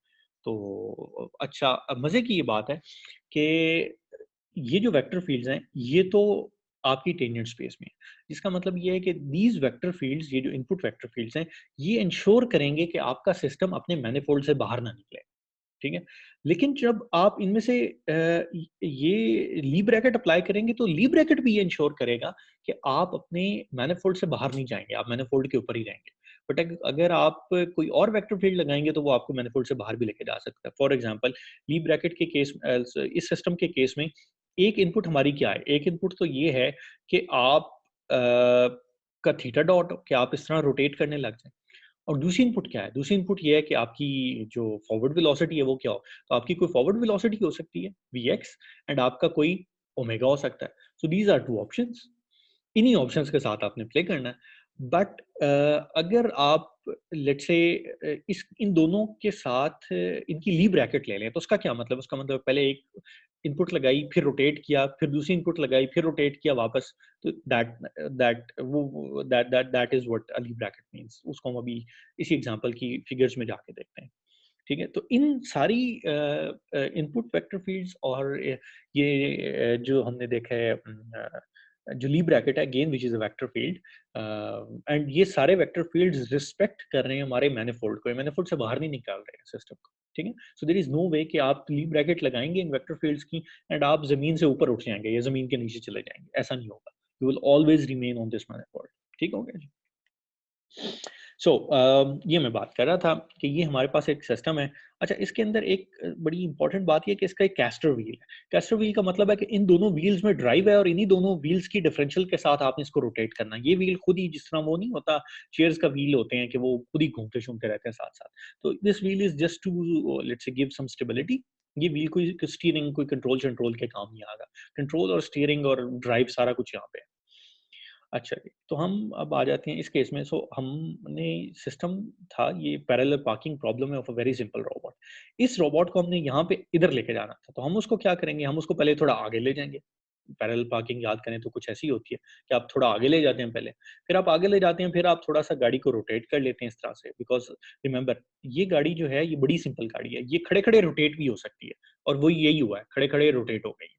तो अच्छा, अब मजे की ये बात है कि ये जो वेक्टर फील्ड्स हैं ये तो आपकी टेंजेंट स्पेस में है. जिसका मतलब ये है कि दीज वेक्टर फील्ड्स, ये जो इनपुट वेक्टर फील्ड्स हैं, ये इंश्योर करेंगे कि आपका सिस्टम अपने मैनिफोल्ड से बाहर ना निकले. ठीक है, लेकिन जब आप इनमें से ये ली ब्रैकेट अप्लाई करेंगे तो ली ब्रैकेट भी ये इंश्योर करेगा कि आप अपने मैनिफोल्ड से बाहर नहीं जाएंगे, आप मैनिफोल्ड के ऊपर ही रहेंगे. बट अगर आप कोई और वेक्टर फील्ड लगाएंगे तो वो आपको मैनिफोल्ड से बाहर भी लेके जा सकता है. फॉर एग्जांपल, ली ब्रैकेट के केस, इस सिस्टम के केस में एक इनपुट हमारी क्या है, एक इनपुट तो ये है कि आप का थीटा डॉट कि आप इस तरह रोटेट करने लग जाए. और दूसरी इनपुट क्या है, दूसरी इनपुट ये है कि आपकी जो फॉरवर्ड वेलोसिटी है वो क्या हो. तो आपकी कोई फॉरवर्ड वेलोसिटी हो सकती है vx, एंड आपका कोई ओमेगा हो सकता है. So these are 2 options. इन्हीं ऑप्शंस के साथ आपने प्ले करना है. बट अगर आप लेट्स से इस इन दोनों के साथ इनकी ली ब्रैकेट ले लें तो उसका क्या मतलब, उसका मतलब पहले एक इनपुट लगाई, फिर रोटेट किया, फिर दूसरी इनपुट लगाई, फिर रोटेट किया वापस. तो that is what a Lie bracket means. उसको हम अभी इसी एग्जांपल की फिगर्स में जाके देखते हैं. ठीक है, तो इन सारी इनपुट वेक्टर फील्ड्स और ये जो हमने देखा है जो ली ब्रैकेट है again which is a vector field, and ये सारे वेक्टर फील्ड्स रिस्पेक्ट कर रहे हैं हमारे मैनिफोल्ड को, मैनिफोल्ड से बाहर नहीं निकाल रहे हैं सिस्टम को. ठीक है, सो देयर इज नो वे कि आप ली ब्रैकेट लगाएंगे इन वेक्टर फील्ड्स की एंड आप जमीन से ऊपर उठ जाएंगे या जमीन के नीचे चले जाएंगे, ऐसा नहीं होगा. You will always remain on this manifold. ठीक हो गया जी. सो ये मैं बात कर रहा था कि ये हमारे पास एक सिस्टम है. अच्छा, इसके अंदर एक बड़ी इंपॉर्टेंट बात ये है कि इसका एक कैस्टर व्हील है. कैस्टर व्हील का मतलब है कि इन दोनों व्हील्स में ड्राइव है और इन्हीं दोनों व्हील्स की डिफरेंशियल के साथ आपने इसको रोटेट करना है. ये व्हील खुद ही, जिस तरह वो नहीं होता चेयर्स का व्हील होते हैं कि वो खुद ही घूमते शूमते रहते हैं साथ साथ. तो this wheel is just to let's say give some stability. ये व्हील कोई स्टीयरिंग, कोई कंट्रोल के काम नहीं आएगा. कंट्रोल और स्टीयरिंग और ड्राइव सारा कुछ यहाँ पे है. अच्छा जी, तो हम अब आ जाते हैं इस केस में। सो हमने सिस्टम था ये पैरेलल पार्किंग प्रॉब्लम है of a very simple robot. इस रोबोट को हमने यहाँ पे इधर लेके जाना था, तो हम उसको क्या करेंगे, हम उसको पहले थोड़ा आगे ले जाएँगे। पैरेलल पार्किंग याद करें तो कुछ ऐसी होती है कि आप थोड़ा आगे ले जाते हैं पहले, फिर आप आगे ले जाते हैं, फिर आप थोड़ा-सा गाड़ी को रोटेट कर लेते हैं इस तरह से, बिकॉज़ रिमेंबर ये गाड़ी जो है ये बड़ी सिंपल गाड़ी है, ये खड़े-खड़े रोटेट भी हो सकती है और वो यही हुआ है, खड़े-खड़े रोटेट हो गई है।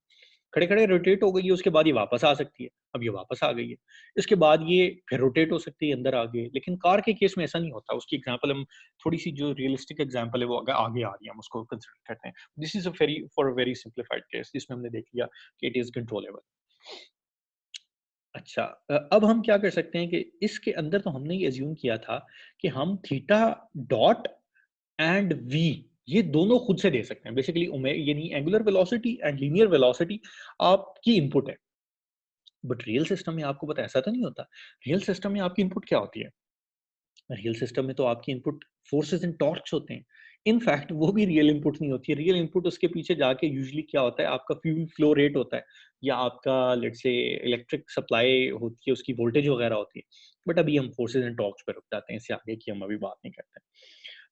खड़े-खड़े रोटेट हो गई है, उसके बाद ये वापस आ सकती है। अब ये वापस आ गई है। इसके बाद ये फिर रोटेट हो सकती है अंदर आगे, लेकिन कार के केस में ऐसा नहीं होता। उसकी एग्ज़ाम्पल हम थोड़ी-सी जो रियलिस्टिक एग्ज़ाम्पल है वो आगे आ रही है, हम उसको कंसिडर करते हैं। This is a very for a very simplified case जिसमें हमने देख लिया कि इट इज़ कंट्रोलेबल। अच्छा अब हम क्या कर सकते हैं कि इसके अंदर तो हमने ये अज़्यूम किया था कि हम थीटा डॉट एंड वी ये दोनों खुद से दे सकते हैं। बेसिकली यानी angular velocity and linear velocity आपकी इनपुट है। बट रियल सिस्टम में आपको पता है ऐसा तो नहीं होता। रियल सिस्टम में आपकी इनपुट क्या होती है? रियल सिस्टम में तो आपकी इनपुट फोर्सेस एंड टॉर्क्स होते हैं। इनफैक्ट वो भी रियल इनपुट नहीं होती है। रियल इनपुट उसके पीछे जाके यूजुअली क्या होता है, आपका फ्यूल फ्लो रेट होता है या आपका लेट्स से इलेक्ट्रिक सप्लाई होती है, उसकी वोल्टेज वगैरह होती है। बट अभी हम फोर्सेस एंड टॉर्क्स पे रुक जाते हैं, इससे आगे की हम अभी बात नहीं करते।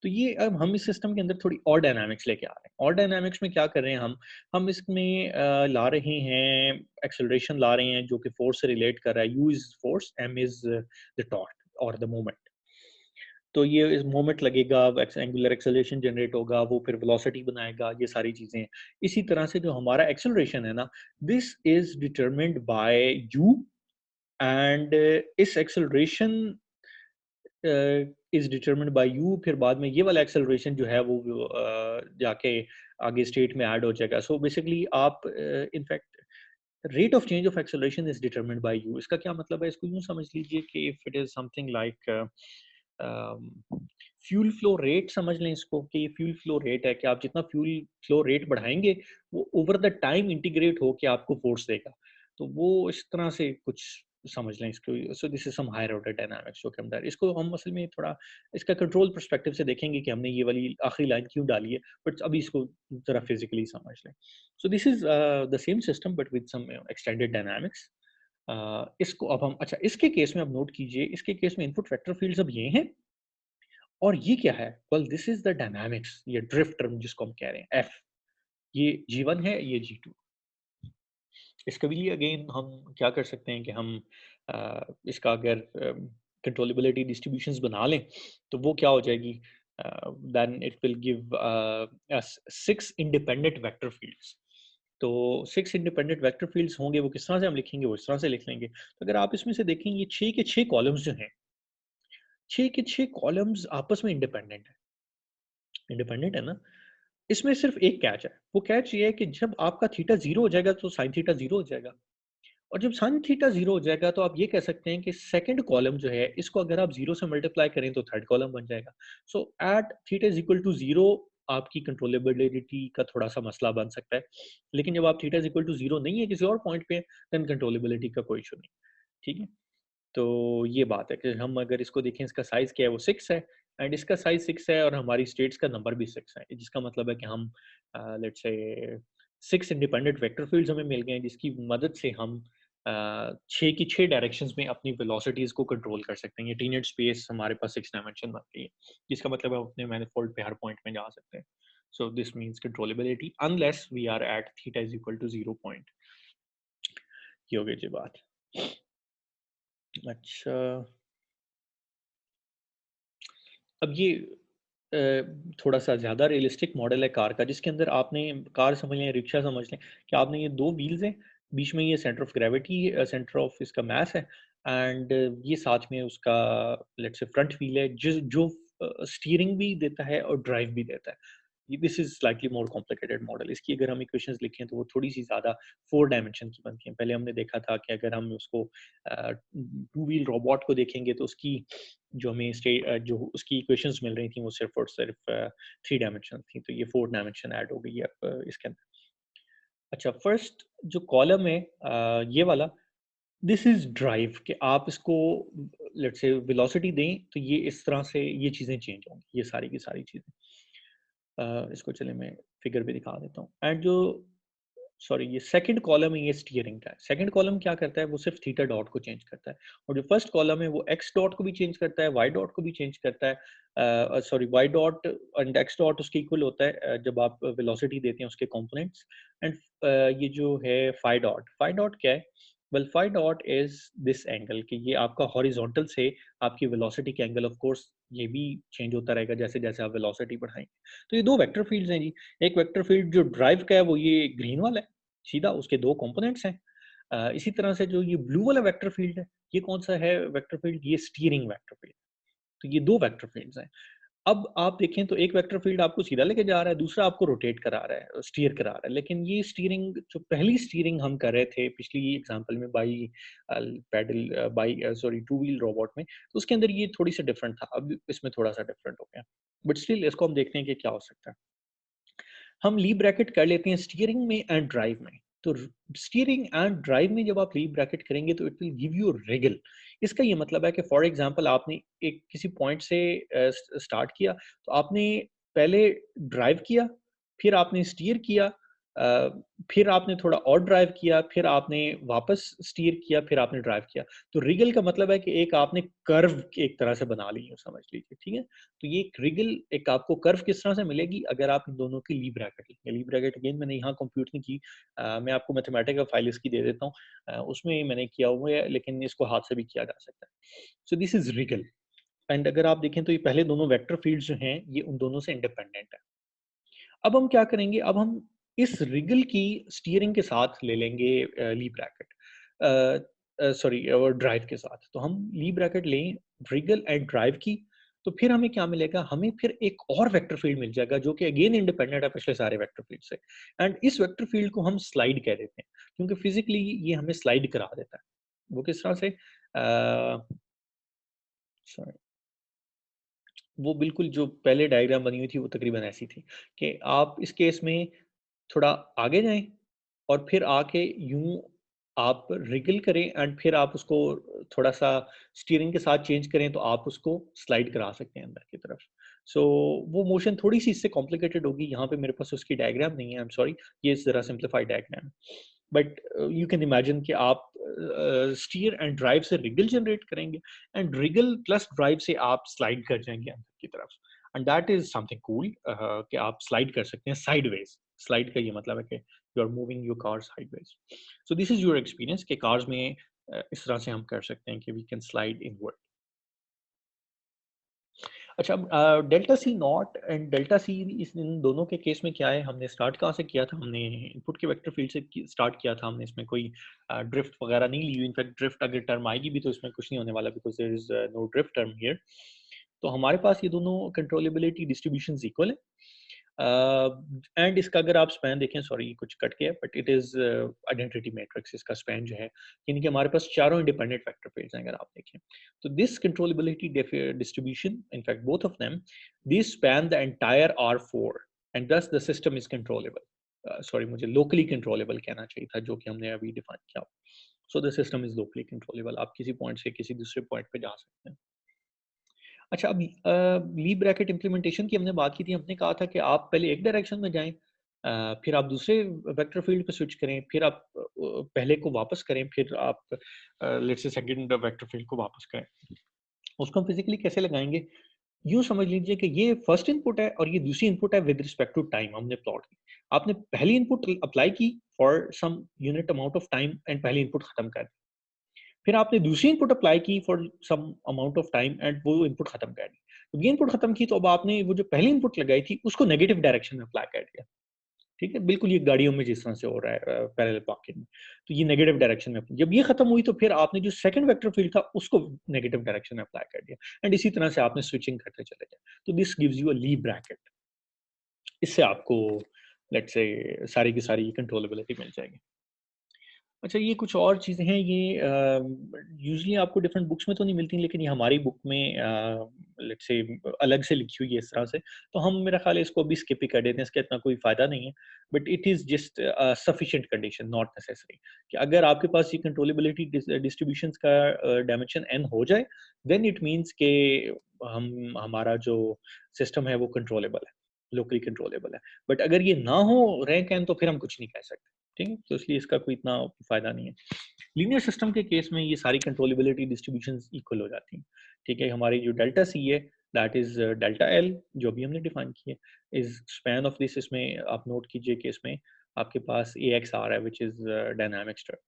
तो ये अब हम इस सिस्टम के अंदर थोड़ी और डायनामिक्स लेके आ रहे हैं। और डायनामिक्स में क्या कर रहे हैं हम इसमें ला रहे हैं एक्सेलरेशन ला रहे हैं जो कि फोर्स से रिलेट कर रहा है। U is force, m is the torque और द मोमेंट। तो ये इस मोमेंट लगेगा, एंगुलर एक्सेलरेशन जनरेट होगा, वो फिर वेलोसिटी बनाएगा, ये सारी चीजें। इसी तरह से जो हमारा एक्सेलरेशन है ना, this is determined by u and इस acceleration is determined by u. फिर बाद में ये वाला एक्सेलरेशन जो है वो जाके आगे स्टेट में ऐड हो जाएगा। सो बेसिकली आप in fact rate of change of acceleration is determined by you. इसका क्या मतलब है, इसको यूं समझ लीजिए कि if it is something like fuel flow rate समझ लें इसको, कि ये फ्यूल फ्लो रेट है कि आप जितना फ्यूल फ्लो रेट बढ़ाएंगे वो ओवर द टाइम इंटीग्रेट हो के आपको फोर्स देगा। तो वो इस तरह से कुछ समझ लें इसको। So this is some higher order dynamics जो कि हम इसको हम असल में थोड़ा इसका कंट्रोल पर्सपेक्टिव से देखेंगे कि हमने ये वाली आखिरी लाइन क्यों डाली है, बट अभी इसको जरा फिजिकली समझ लें। So this is the same system but with some extended dynamics. इसको अब हम अच्छा इसके केस में अब नोट कीजिए, इसके केस में इनपुट वेक्टर फील्ड्स अब ये हैं और ये क्या है? Well this is the dynamics, ये ड्रिफ्ट टर्म जिसको हम कह रहे हैं एफ। ये जी1 है, ये जी2। इसके लिए अगेन हम क्या कर सकते हैं कि हम इसका अगर कंट्रोलेबिलिटी डिस्ट्रीब्यूशंस बना लें तो वो क्या हो जाएगी, then it will give us 6 independent vector fields. तो 6 इंडिपेंडेंट वेक्टर फील्ड्स होंगे, वो किस तरह से हम लिखेंगे, वो इस तरह से लिख लेंगे। तो अगर आप इसमें से देखें ये 6 के 6 कॉलम्स जो हैं, 6 के 6 कॉलम्स आपस में इंडिपेंडेंट है। इंडिपेंडेंट है ना? इसमें सिर्फ एक कैच है। वो कैच ये है कि जब आपका थीटा 0 हो जाएगा तो साइन थीटा 0 हो जाएगा। और जब साइन थीटा 0 हो जाएगा तो आप ये कह सकते हैं कि सेकंड कॉलम जो है इसको अगर आप 0 से मल्टीप्लाई करें तो थर्ड कॉलम बन जाएगा। So at theta is equal to 0 आपकी कंट्रोलेबिलिटी का थोड़ा-सा मसला बन सकता है। लेकिन जब आप थीटा इज इक्वल टू 0 नहीं है किसी और पॉइंट पे, देन कंट्रोलेबिलिटी का कोई इश्यू नहीं। ठीक है? तो ये बात है कि हम अगर इसको देखें, इसका साइज़ क्या है, वो 6 है एंड इसका साइज़ 6 है और हमारी स्टेट्स का नंबर भी 6 है। जिसका मतलब है कि हम let's say 6 independent vector fields हमें मिल गए हैं जिसकी मदद से हम 6 की 6 डायरेक्शंस में अपनी वेलोसिटीज़ को कंट्रोल कर सकते हैं। ये टीनेट स्पेस हमारे पास 6 डायमेंशन बन गई है। जिसका मतलब है हम अपने मैनिफोल्ड पे हर पॉइंट में जा सकते हैं। So this means controllability unless we are at theta is equal to 0 point. ये हो गई जी बात। अच्छा अब ये थोड़ा-सा ज़्यादा रियलिस्टिक मॉडल है कार का, जिसके अंदर आपने कार समझ लें, रिक्शा समझ लें कि आपने ये 2 व्हील्स हैं, बीच में ये centre of gravity centre of इसका मास है एंड ये साथ में उसका लेट्स से फ्रंट व्हील है जो स्टीयरिंग भी देता है और ड्राइव भी देता है। This is slightly more complicated model. इसकी अगर हम इक्वेशंस लिखें तो वो थोड़ी सी ज़्यादा 4 डायमेंशन की बनती हैं। पहले हमने देखा था कि अगर हम उसको टू व्हील रोबोट को देखेंगे तो उसकी जो हमें जो उसकी इक्वेशंस मिल रही थी वो सिर्फ और सिर्फ 3 डायमेंशन थी। तो ये 4 डायमेंशन ऐड हो गई है अब इसके अंदर। अच्छा फर्स्ट जो कॉलम है ये वाला, दिस इज ड्राइव कि आप इसको लेट्स से वेलोसिटी दें तो ये इस तरह से ये चीज़ें चेंज होंगी, ये सारी की सारी चीज़ें। इसको चलिए मैं फिगर भी दिखा देता हूँ एंड जो सॉरी, ये सेकंड कॉलम है, ये स्टीयरिंग का है। सेकंड कॉलम क्या करता है, वो सिर्फ थीटा डॉट को चेंज करता है, और जो फर्स्ट कॉलम है वो एक्स डॉट को भी चेंज करता है, वाई डॉट को भी चेंज करता है। Sorry, y dot and x dot उसके इक्वल होता है जब आप वेलोसिटी देते हैं उसके कंपोनेंट्स। एंड ये जो है फाई डॉट क्या है? Well, phi dot is this angle, कि ये आपका हॉरिजॉन्टल से आपकी वेलोसिटी के एंगल, ऑफ कोर्स ये भी चेंज होता रहेगा जैसे जैसे आप वेलोसिटी बढ़ाएंगे। तो ये दो वेक्टर फील्ड्स हैं जी। एक वेक्टर फील्ड जो ड्राइव का है वो ये ग्रीन वाला है, सीधा उसके दो कंपोनेंट्स हैं। इसी तरह से जो ये ब्लू वाला वेक्टर फील्ड है, ये कौन सा है वेक्टर फील्ड? ये स्टीयरिंग वेक्टर फील्ड। तो ये दो वेक्टर फील्ड्स हैं। अब आप देखें तो एक वेक्टर फील्ड आपको सीधा लेके जा रहा है, दूसरा आपको रोटेट करा रहा है, स्टीयर करा रहा है। लेकिन ये स्टीयरिंग, जो पहली स्टीयरिंग हम कर रहे थे पिछली एग्जांपल में bipedal bi sorry two wheel robot में, तो उसके अंदर ये थोड़ी सा डिफरेंट था। अब इसमें थोड़ा सा डिफरेंट हो गया, बट स्टिल इसको हम देखते हैं कि क्या हो सकता है। हम ली ब्रैकेट कर लेते हैं स्टीयरिंग में एंड ड्राइव में। तो स्टीयरिंग एंड ड्राइव में जब आप ली ब्रैकेट करेंगे तो it will give you Regal. इसका ये मतलब है कि फॉर एग्जांपल आपने एक किसी पॉइंट से स्टार्ट किया, तो आपने पहले ड्राइव किया, फिर आपने स्टीयर किया, अ, फिर आपने थोड़ा और ड्राइव किया, फिर आपने वापस स्टीयर किया, फिर आपने ड्राइव किया। तो रिगल का मतलब है कि एक आपने कर्व एक तरह से बना ली है, समझ लीजिए, ठीक है। तो ये एक रिगल, एक आपको कर्व किस तरह से मिलेगी अगर आप इन दोनों की ली ब्रैकेट लेंगे। ली ब्रैकेट अगेन मैंने यहाँ कंप्यूट नहीं की, मैं आपको मैथमेटिकल फाइल इसकी दे देता हूँ, उसमें मैंने किया हुआ है, लेकिन इसको हाथ से भी किया जा सकता है। So this is Regal. And अगर आप देखें तो ये पहले दोनों वेक्टर फील्ड्स जो हैं ये उन दोनों से इंडिपेंडेंट है। अब हम क्या करेंगे, अब हम इस रिगल की स्टीयरिंग के साथ ले लेंगे ली ब्रैकेट, सॉरी, और ड्राइव के साथ। तो हम ली ब्रैकेट लें रिगल एंड ड्राइव की, तो फिर हमें क्या मिलेगा, हमें फिर एक और वेक्टर फील्ड मिल जाएगा जो कि अगेन इंडिपेंडेंट है पिछले सारे वेक्टर फील्ड से। एंड इस वेक्टर फील्ड को हम स्लाइड कह देते हैं, क्योंकि फिजिकली ये हमें स्लाइड करा देता है। वो किस तरह से? sorry, वो बिल्कुल जो पहले डायग्राम बनी हुई थी वो तकरीबन ऐसी थी कि आप इस केस में थोड़ा आगे जाएँ और फिर आके यूँ आप रिगल करें एंड फिर आप उसको थोड़ा-सा स्टीयरिंग के साथ चेंज करें तो आप उसको स्लाइड करा सकते हैं अंदर की तरफ। सो वो मोशन थोड़ी-सी इससे कॉम्प्लिकेटेड होगी, यहाँ पे मेरे पास उसकी डायग्राम नहीं है, आई एम सॉरी, ये ज़रा सिम्प्लिफाइड डायग्राम है। बट यू कैन इमेजिन कि आप स्टीयर एंड ड्राइव से रिगल जनरेट करेंगे एंड रिगल प्लस ड्राइव से आप स्लाइड कर जाएँगे अंदर की तरफ। And that is something cool, कि आप स्लाइड कर सकते हैं साइडवेज़। स्लाइड का ये मतलब है कि you are moving your car sideways. So this is your experience कि कार्स में इस तरह से हम कर सकते हैं कि वी कैन स्लाइड इनवर्ड। अच्छा, delta c naught and delta c, इस इन दोनों के केस में क्या है, हमने स्टार्ट कहाँ से किया था? हमने इनपुट के वेक्टर फील्ड से स्टार्ट किया था। हमने इसमें कोई ड्रिफ्ट वगैरह नहीं ली हुई। इनफैक्ट ड्रिफ्ट अगर टर्म आएगी भी तो इसमें कुछ नहीं होने वाला, because there is no drift term here. तो हमारे पास ये दोनों कंट्रोलेबिलिटी डिस्ट्रीब्यूशन इक्वल है। एंड इसका अगर आप स्पैन देखें, सॉरी कुछ कट गया, but it is identity matrix, इसका स्पैन जो है, यानी कि हमारे पास चारों इंडिपेंडेंट वेक्टर फील्ड्स हैं अगर आप देखें तो। This controllability distribution, in fact both of them, this span the entire R4 and thus the system is controllable. Sorry, मुझे लोकली कंट्रोलेबल कहना चाहिए था, जो कि हमने अभी डिफाइन किया। So the system is locally controllable, आप किसी पॉइंट से किसी दूसरे पॉइंट पे जा सकते हैं। अच्छा, अब ली ब्रैकेट इम्प्लीमेंटेशन की हमने बात की थी। हमने कहा था कि आप पहले एक डायरेक्शन में जाएँ, फिर आप दूसरे वेक्टर फील्ड पे स्विच करें, फिर आप पहले को वापस करें, फिर आप let's say second vector field को वापस करें। उसको हम फिज़िकली कैसे लगाएँगे? यूँ समझ लीजिए कि ये फर्स्ट इनपुट है और ये दूसरी इनपुट है विद रिस्पेक्ट टू टाइम, हमने प्लॉट की। आपने पहली इनपुट अप्लाई की for some unit amount of time and पहली इनपुट खत्म कर दी। फिर आपने दूसरी इनपुट अप्लाई की for some amount of time and वो इनपुट खत्म कर दी। तो ये इनपुट खत्म की तो अब आपने वो जो पहली इनपुट लगाई थी उसको नेगेटिव डायरेक्शन में अप्लाई कर दिया। ठीक है? बिल्कुल ये गाड़ियों में जिस तरह से हो रहा है पैरेलल पार्किंग में। तो ये नेगेटिव डायरेक्शन में जब ये खत्म हुई तो फिर आपने जो सेकंड वेक्टर फील्ड था उसको नेगेटिव डायरेक्शन में अप्लाई कर दिया एंड इसी तरह से आपने स्विचिंग करते चले गए। तो this gives you a Lie bracket. इससे आपको लेट्स से सारी की सारी कंट्रोलेबिलिटी मिल जाएगी। अच्छा, ये कुछ और चीज़ें हैं, ये यूजुअली आपको डिफरेंट बुक्स में तो नहीं मिलती, लेकिन ये हमारी बुक में लेट्स से अलग से लिखी हुई है इस तरह से। तो हम, मेरा ख़्याल है, इसको अभी स्किप ही कर देते हैं, इसका इतना कोई फ़ायदा नहीं है। But it is just sufficient condition, not necessary, कि अगर आपके पास ये कंट्रोलेबिलिटी डिस्ट्रीब्यूशंस का डायमेंशन n हो जाए, देन इट मीन्स के हम हमारा जो सिस्टम है वो कंट्रोलेबल है, लोकली कंट्रोलेबल है। बट अगर ये ना हो रैंक n, तो फिर हम कुछ नहीं कह सकते। ठीक है, तो इसलिए इसका कोई इतना फायदा नहीं है। लीनियर सिस्टम के केस में ये सारी कंट्रोलेबिलिटी डिस्ट्रीब्यूशंस इक्वल हो जाती हैं। ठीक है, हमारी जो डेल्टा सी है दैट इज डेल्टा एल, जो भी हमने डिफाइन की है, इज स्पैन ऑफ दिस। इसमें आप नोट कीजिए कि इसमें आपके पास ए एक्स आ रहा है विच इज डायनामिक स्ट्रक्ट।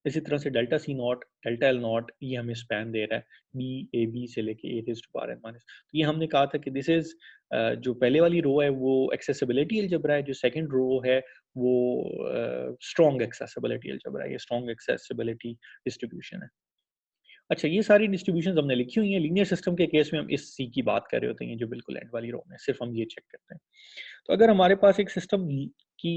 इसी तरह से delta c naught, delta l naught, ये हमें स्पैन दे रहा है बी, ए बी से लेके A raise to power n minus. तो ये हमने कहा था कि दिस इज जो पहले वाली रो है वो एक्सेसिबिलिटी अलजेब्रा है, जो सेकंड रो है वो स्ट्रॉन्ग एक्सेसिबिलिटी अलजेब्रा है, ये स्ट्रॉन्ग एक्सेसिबिलिटी डिस्ट्रीब्यूशन है। अच्छा, ये सारी डिस्ट्रीब्यूशंस हमने लिखी हुई हैं। लीनियर सिस्टम के केस में हम इस सी की बात कर रहे होते हैं, जो बिल्कुल एंड वाली रो में, सिर्फ हम ये चेक करते हैं। तो अगर हमारे पास एक सिस्टम की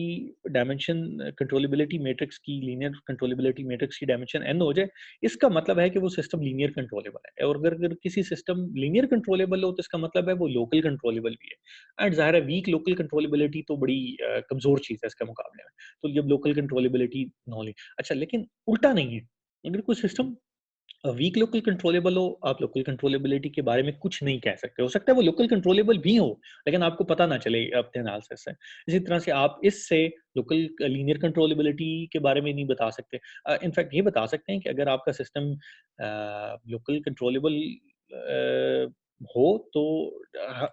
डायमेंशन कंट्रोलेबिलिटी मैट्रिक्स की, लीनियर कंट्रोलेबिलिटी मैट्रिक्स की डायमेंशन n हो जाए, इसका मतलब है कि वो सिस्टम लीनियर कंट्रोलेबल है। और अगर किसी सिस्टम लीनियर कंट्रोलेबल हो तो इसका मतलब है वो लोकल कंट्रोलेबल भी है। एंड जाहिर है वीक लोकल कंट्रोलेबिलिटी तो बड़ी कमजोर चीज़ है इसके मुकाबले में। तो जब लोकल कंट्रोलेबिलिटी नॉलेज, अच्छा लेकिन उल्टा नहीं है। अगर कोई सिस्टम वीक लोकल कंट्रोलेबल हो, आप लोकल कंट्रोलेबिलिटी के बारे में कुछ नहीं कह सकते। हो सकता है वो लोकल कंट्रोलेबल भी हो, लेकिन आपको पता ना चले अपने एनालिसिस से। इसी तरह से आप इससे लोकल लीनियर कंट्रोलेबिलिटी के बारे में नहीं बता सकते। इनफैक्ट ये बता सकते हैं कि अगर आपका सिस्टम लोकल कंट्रोलेबल हो तो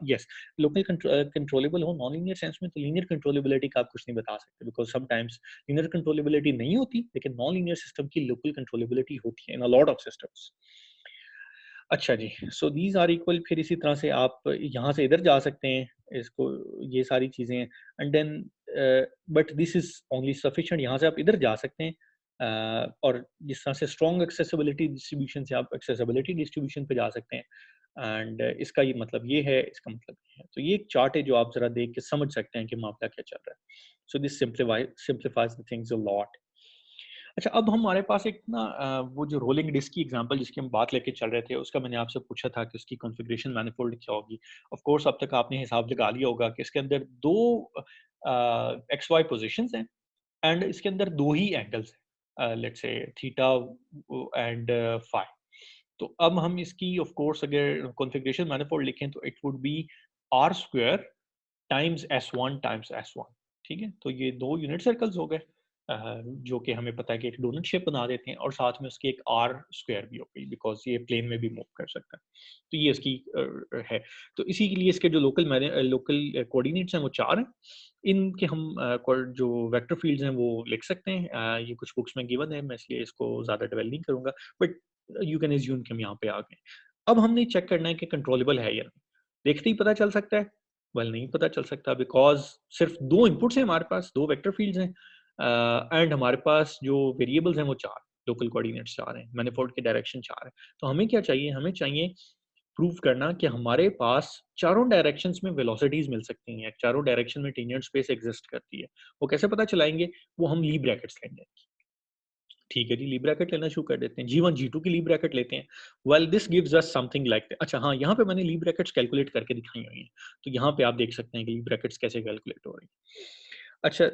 यस, लोकल कंट्रोलेबल हो नॉन लीनियर सेंस में, तो लीनियर कंट्रोलेबिलिटी का आप कुछ नहीं बता सकते, बिकॉज समटाइम्स लीनियर कंट्रोलेबिलिटी नहीं होती, लेकिन नॉन लीनियर सिस्टम की लोकल कंट्रोलेबिलिटी होती है इन अ लॉट ऑफ सिस्टम्स। अच्छा जी, सो दीज आर इक्वल। फिर इसी तरह से आप यहाँ से इधर जा सकते हैं, इसको, ये सारी चीज़ें हैं। And then but this is only sufficient. यहाँ से आप इधर जा सकते हैं, और जिस तरह से स्ट्रॉन्ग एक्सेसिबिलिटी डिस्ट्रीब्यूशन से आप एक्सेसिबिलिटी डिस्ट्रीब्यूशन पे जा सकते हैं। एंड इसका ये मतलब ये है, इसका मतलब ये है। तो ये एक चार्ट है जो आप जरा देख के समझ सकते हैं कि मामला क्या चल रहा है। So this simplifies the things a lot. अच्छा, अब हमारे पास एक ना वो जो रोलिंग डिस्क की एग्जांपल जिसकी हम बात लेके चल रहे थे, उसका मैंने आपसे पूछा था कि उसकी कॉन्फ़िगरेशन मैनिफोल्ड क्या होगी। ऑफ कोर्स अब तक आपने हिसाब लगा लिया होगा कि इसके अंदर 2 एक्स वाई पोज़ीशंस हैं एंड इसके अंदर 2 ही एंगल्स हैं, let's say theta and phi. तो अब हम इसकी ऑफ कोर्स अगर कॉन्फ़िगरेशन मैनिफोल्ड लिखें तो it would be R square times S1 times S1। ठीक है, तो ये 2 यूनिट सर्कल्स हो गए, जो कि हमें पता है कि एक डोनट शेप बना देते हैं, और साथ में उसकी एक आर स्क्वायर भी हो गई, बिकॉज ये प्लेन में भी मूव कर सकता है। तो ये इसकी है। तो इसी के लिए इसके जो लोकल कोऑर्डिनेट्स हैं वो 4 हैं। इनके हम जो वेक्टर फील्ड्स हैं वो लिख सकते हैं। ये कुछ बुक्स में गिवन है, मैं इसलिए इसको ज़्यादा डेवल नहीं करूँगा, बट यू कैन एज्यूम कि हम यहाँ पे आ गए। अब हमने चेक करना है कि कंट्रोलेबल है या नहीं। देखते ही पता चल सकता है? वेल नहीं पता चल सकता, बिकॉज़ सिर्फ 2 इनपुट्स हैं हमारे पास, 2 वेक्टर फील्ड्स हैं, एंड हमारे पास जो वेरिएबल्स हैं वो 4, लोकल कोऑर्डिनेट्स 4 हैं, मैनिफोल्ड की डायरेक्शन 4 है। तो हमें क्या चाहिए? हमें चाहिए प्रूव करना कि हमारे पास चारों डायरेक्शंस में वेलोसिटीज़ मिल सकती हैं, चारों डायरेक्शन में टेंजेंट स्पेस एग्ज़िस्ट करती है। वो कैसे पता चलाएँगे? वो हम ली ब्रैकेट्स लेंगे। ठीक है जी, ली ब्रैकेट लेना शुरू कर देते हैं। G1 G2 की ली ब्रैकेट लेते हैं। Well this gives us something like, अच्छा हाँ, यहाँ पे मैंने ली ब्रैकेट्स कैलकुलेट करके दिखाई हुई हैं। तो यहाँ पे आप देख सकते हैं कि ली ब्रैकेट्स कैसे कैलकुलेट हो रही हैं। अच्छा,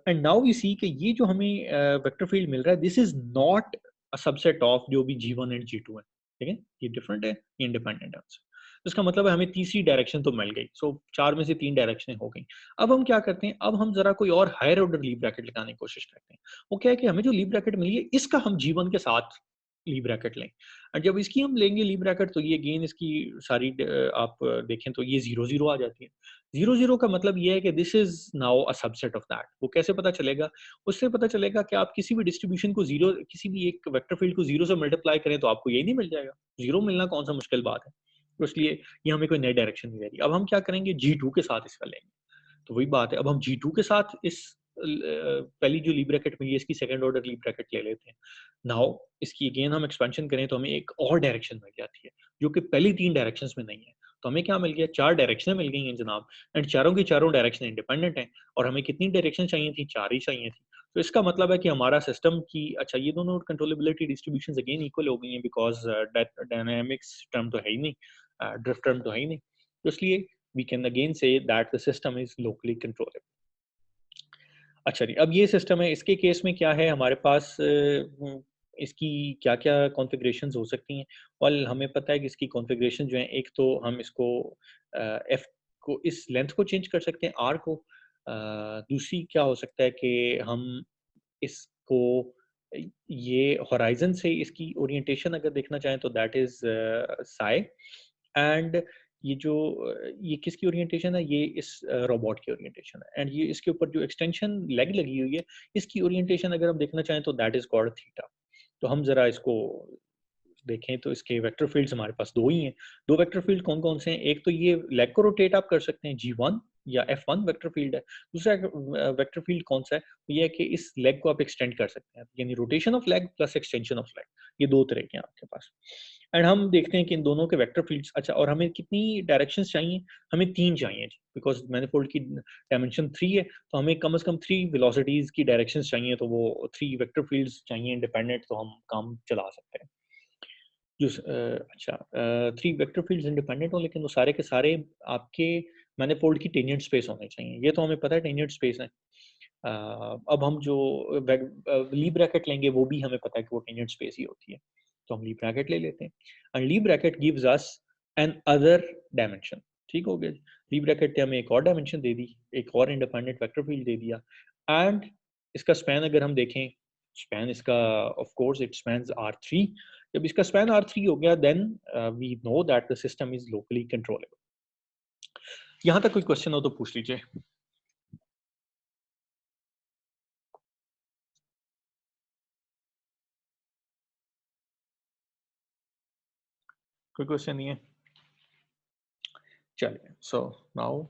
एंड नाउ वी सी कि ये जो हमें वेक्टर फील्ड मिल रहा है, this is not a subset of जो भी G1 एंड G2 है। ठीक है, ये डिफरेंट है, ये इंडिपेंडेंट है उससे। तो इसका मतलब है हमें तीसरी डायरेक्शन तो मिल गई। सो 4 में से 3 डायरेक्शनें हो गई। अब हम क्या करते हैं? अब हम जरा कोई और हायर ऑर्डर ली ब्रैकेट लगाने की कोशिश करते हैं। वो क्या है कि हमें जो ली ब्रैकेट मिली है, इसका हम G1 के साथ ली ब्रैकेट लें। और जब इसकी हम लेंगे ली ब्रैकेट, तो ये अगेन इसकी सारी आप देखें तो ये 0 0 आ जाती है। 0 0 का मतलब ये है कि this is now a subset of that. वो कैसे पता चलेगा? उससे पता चलेगा कि आप किसी भी डिस्ट्रीब्यूशन को 0, किसी भी एक वेक्टर फील्ड को 0 से मल्टीप्लाई करें तो आपको यही नहीं मिल जाएगा। 0 मिलना कौन सा मुश्किल बात है। तो इसलिए ये हमें कोई नई डायरेक्शन नहीं दे रही। अब हम क्या करेंगे? G2 के साथ इसका लेंगे। तो वही बात है, अब हम G2 के साथ इस पहली जो ली ब्रैकेट मिली है, इसकी सेकंड ऑर्डर ली ब्रैकेट ले लेते हैं। नाउ इसकी अगेन हम एक्सपेंशन करें तो हमें एक और डायरेक्शन मिल जाती है, जो कि पहली 3 डायरेक्शंस में नहीं है। तो हमें क्या मिल गया? 4 डायरेक्शनें मिल गई हैं जनाब, एंड चारों की चारों डायरेक्शन इंडिपेंडेंट हैं, और हमें कितनी डायरेक्शन चाहिए थी? 4 ही चाहिए थी। तो इसका मतलब है कि हमारा सिस्टम की, अच्छा ये दोनों कंट्रोलेबिलिटी डिस्ट्रीब्यूशंस अगेन इक्वल हो गई हैं, बिकॉज़ डायनामिक्स टर्म तो है ही नहीं, ड्रिफ्ट टर्म तो है ही नहीं। तो इसलिए we can again say that the system is locally controllable। अच्छा जी, अब ये सिस्टम है, इसके केस में क्या है हमारे पास, इसकी क्या-क्या कॉन्फ़िगरेशंस हो सकती हैं? वेल हमें पता है कि इसकी कॉन्फ़िगरेशन जो है, एक तो हम इसको एफ को, इस लेंथ को चेंज कर सकते हैं, आर को। दूसरी क्या हो सकता है कि हम इसको ये होराइजन से इसकी ओरिएंटेशन अगर देखना चाहें तो दैट इज साई, एंड ये जो ये किसकी ओरिएंटेशन है, ये इस रोबोट की ओरिएंटेशन है, एंड ये इसके ऊपर जो एक्सटेंशन लेग लगी हुई है इसकी ओरिएंटेशन अगर हम देखना चाहें तो दैट इज कॉल्ड थीटा। तो हम जरा इसको देखें तो इसके वेक्टर फील्ड्स हमारे पास दो ही हैं। दो वेक्टर फील्ड कौन कौन से हैं, एक तो ये लेग को रोटेट आप कर सकते हैं G1 या F1 वेक्टर फील्ड है। दूसरा वेक्टर फील्ड कौन सा है, वो ये है कि इस लेग को आप एक्सटेंड कर सकते हैं, यानी rotation of leg plus extension of leg, ये दो तरह के हैं आपके पास। एंड हम देखते हैं कि इन दोनों के वेक्टर फील्ड्स, अच्छा और हमें कितनी डायरेक्शंस चाहिए, हमें 3 चाहिए जी, बिकॉज मैनिफोल्ड की डायमेंशन 3 है, तो हमें कम से कम 3 वेलोसिटीज की डायरेक्शंस चाहिए, तो वो 3 वेक्टर फील्ड्स चाहिए इंडिपेंडेंट, तो हम काम चला सकते हैं। जो अच्छा 3 वेक्टर फील्ड्स इंडिपेंडेंट हो, लेकिन वो सारे के सारे आपके मैनिफोल्ड की टेंजेंट स्पेस होने चाहिए, ये तो हमें पता है टेंजेंट स्पेस है। अब हम जो ली ब्रैकेट लेंगे वो भी हमें पता है कि वो टेंजेंट स्पेस ही होती है, तो हम ली ब्रैकेट ले लेते हैं, and Lie bracket gives us another dimension. ठीक हो गया, ली ब्रैकेट ने हमें एक और डायमेंशन दे दी, एक और इंडिपेंडेंट वेक्टर फील्ड दे दिया, एंड इसका स्पैन अगर हम देखें, स्पैन इसका of course it spans R3। जब इसका स्पैन R3 हो गया, then we know that the system is locally controllable. यहां तक कोई क्वेश्चन हो तो पूछ लीजिए। कोई क्वेश्चन नहीं है, चलिए। सो नाउ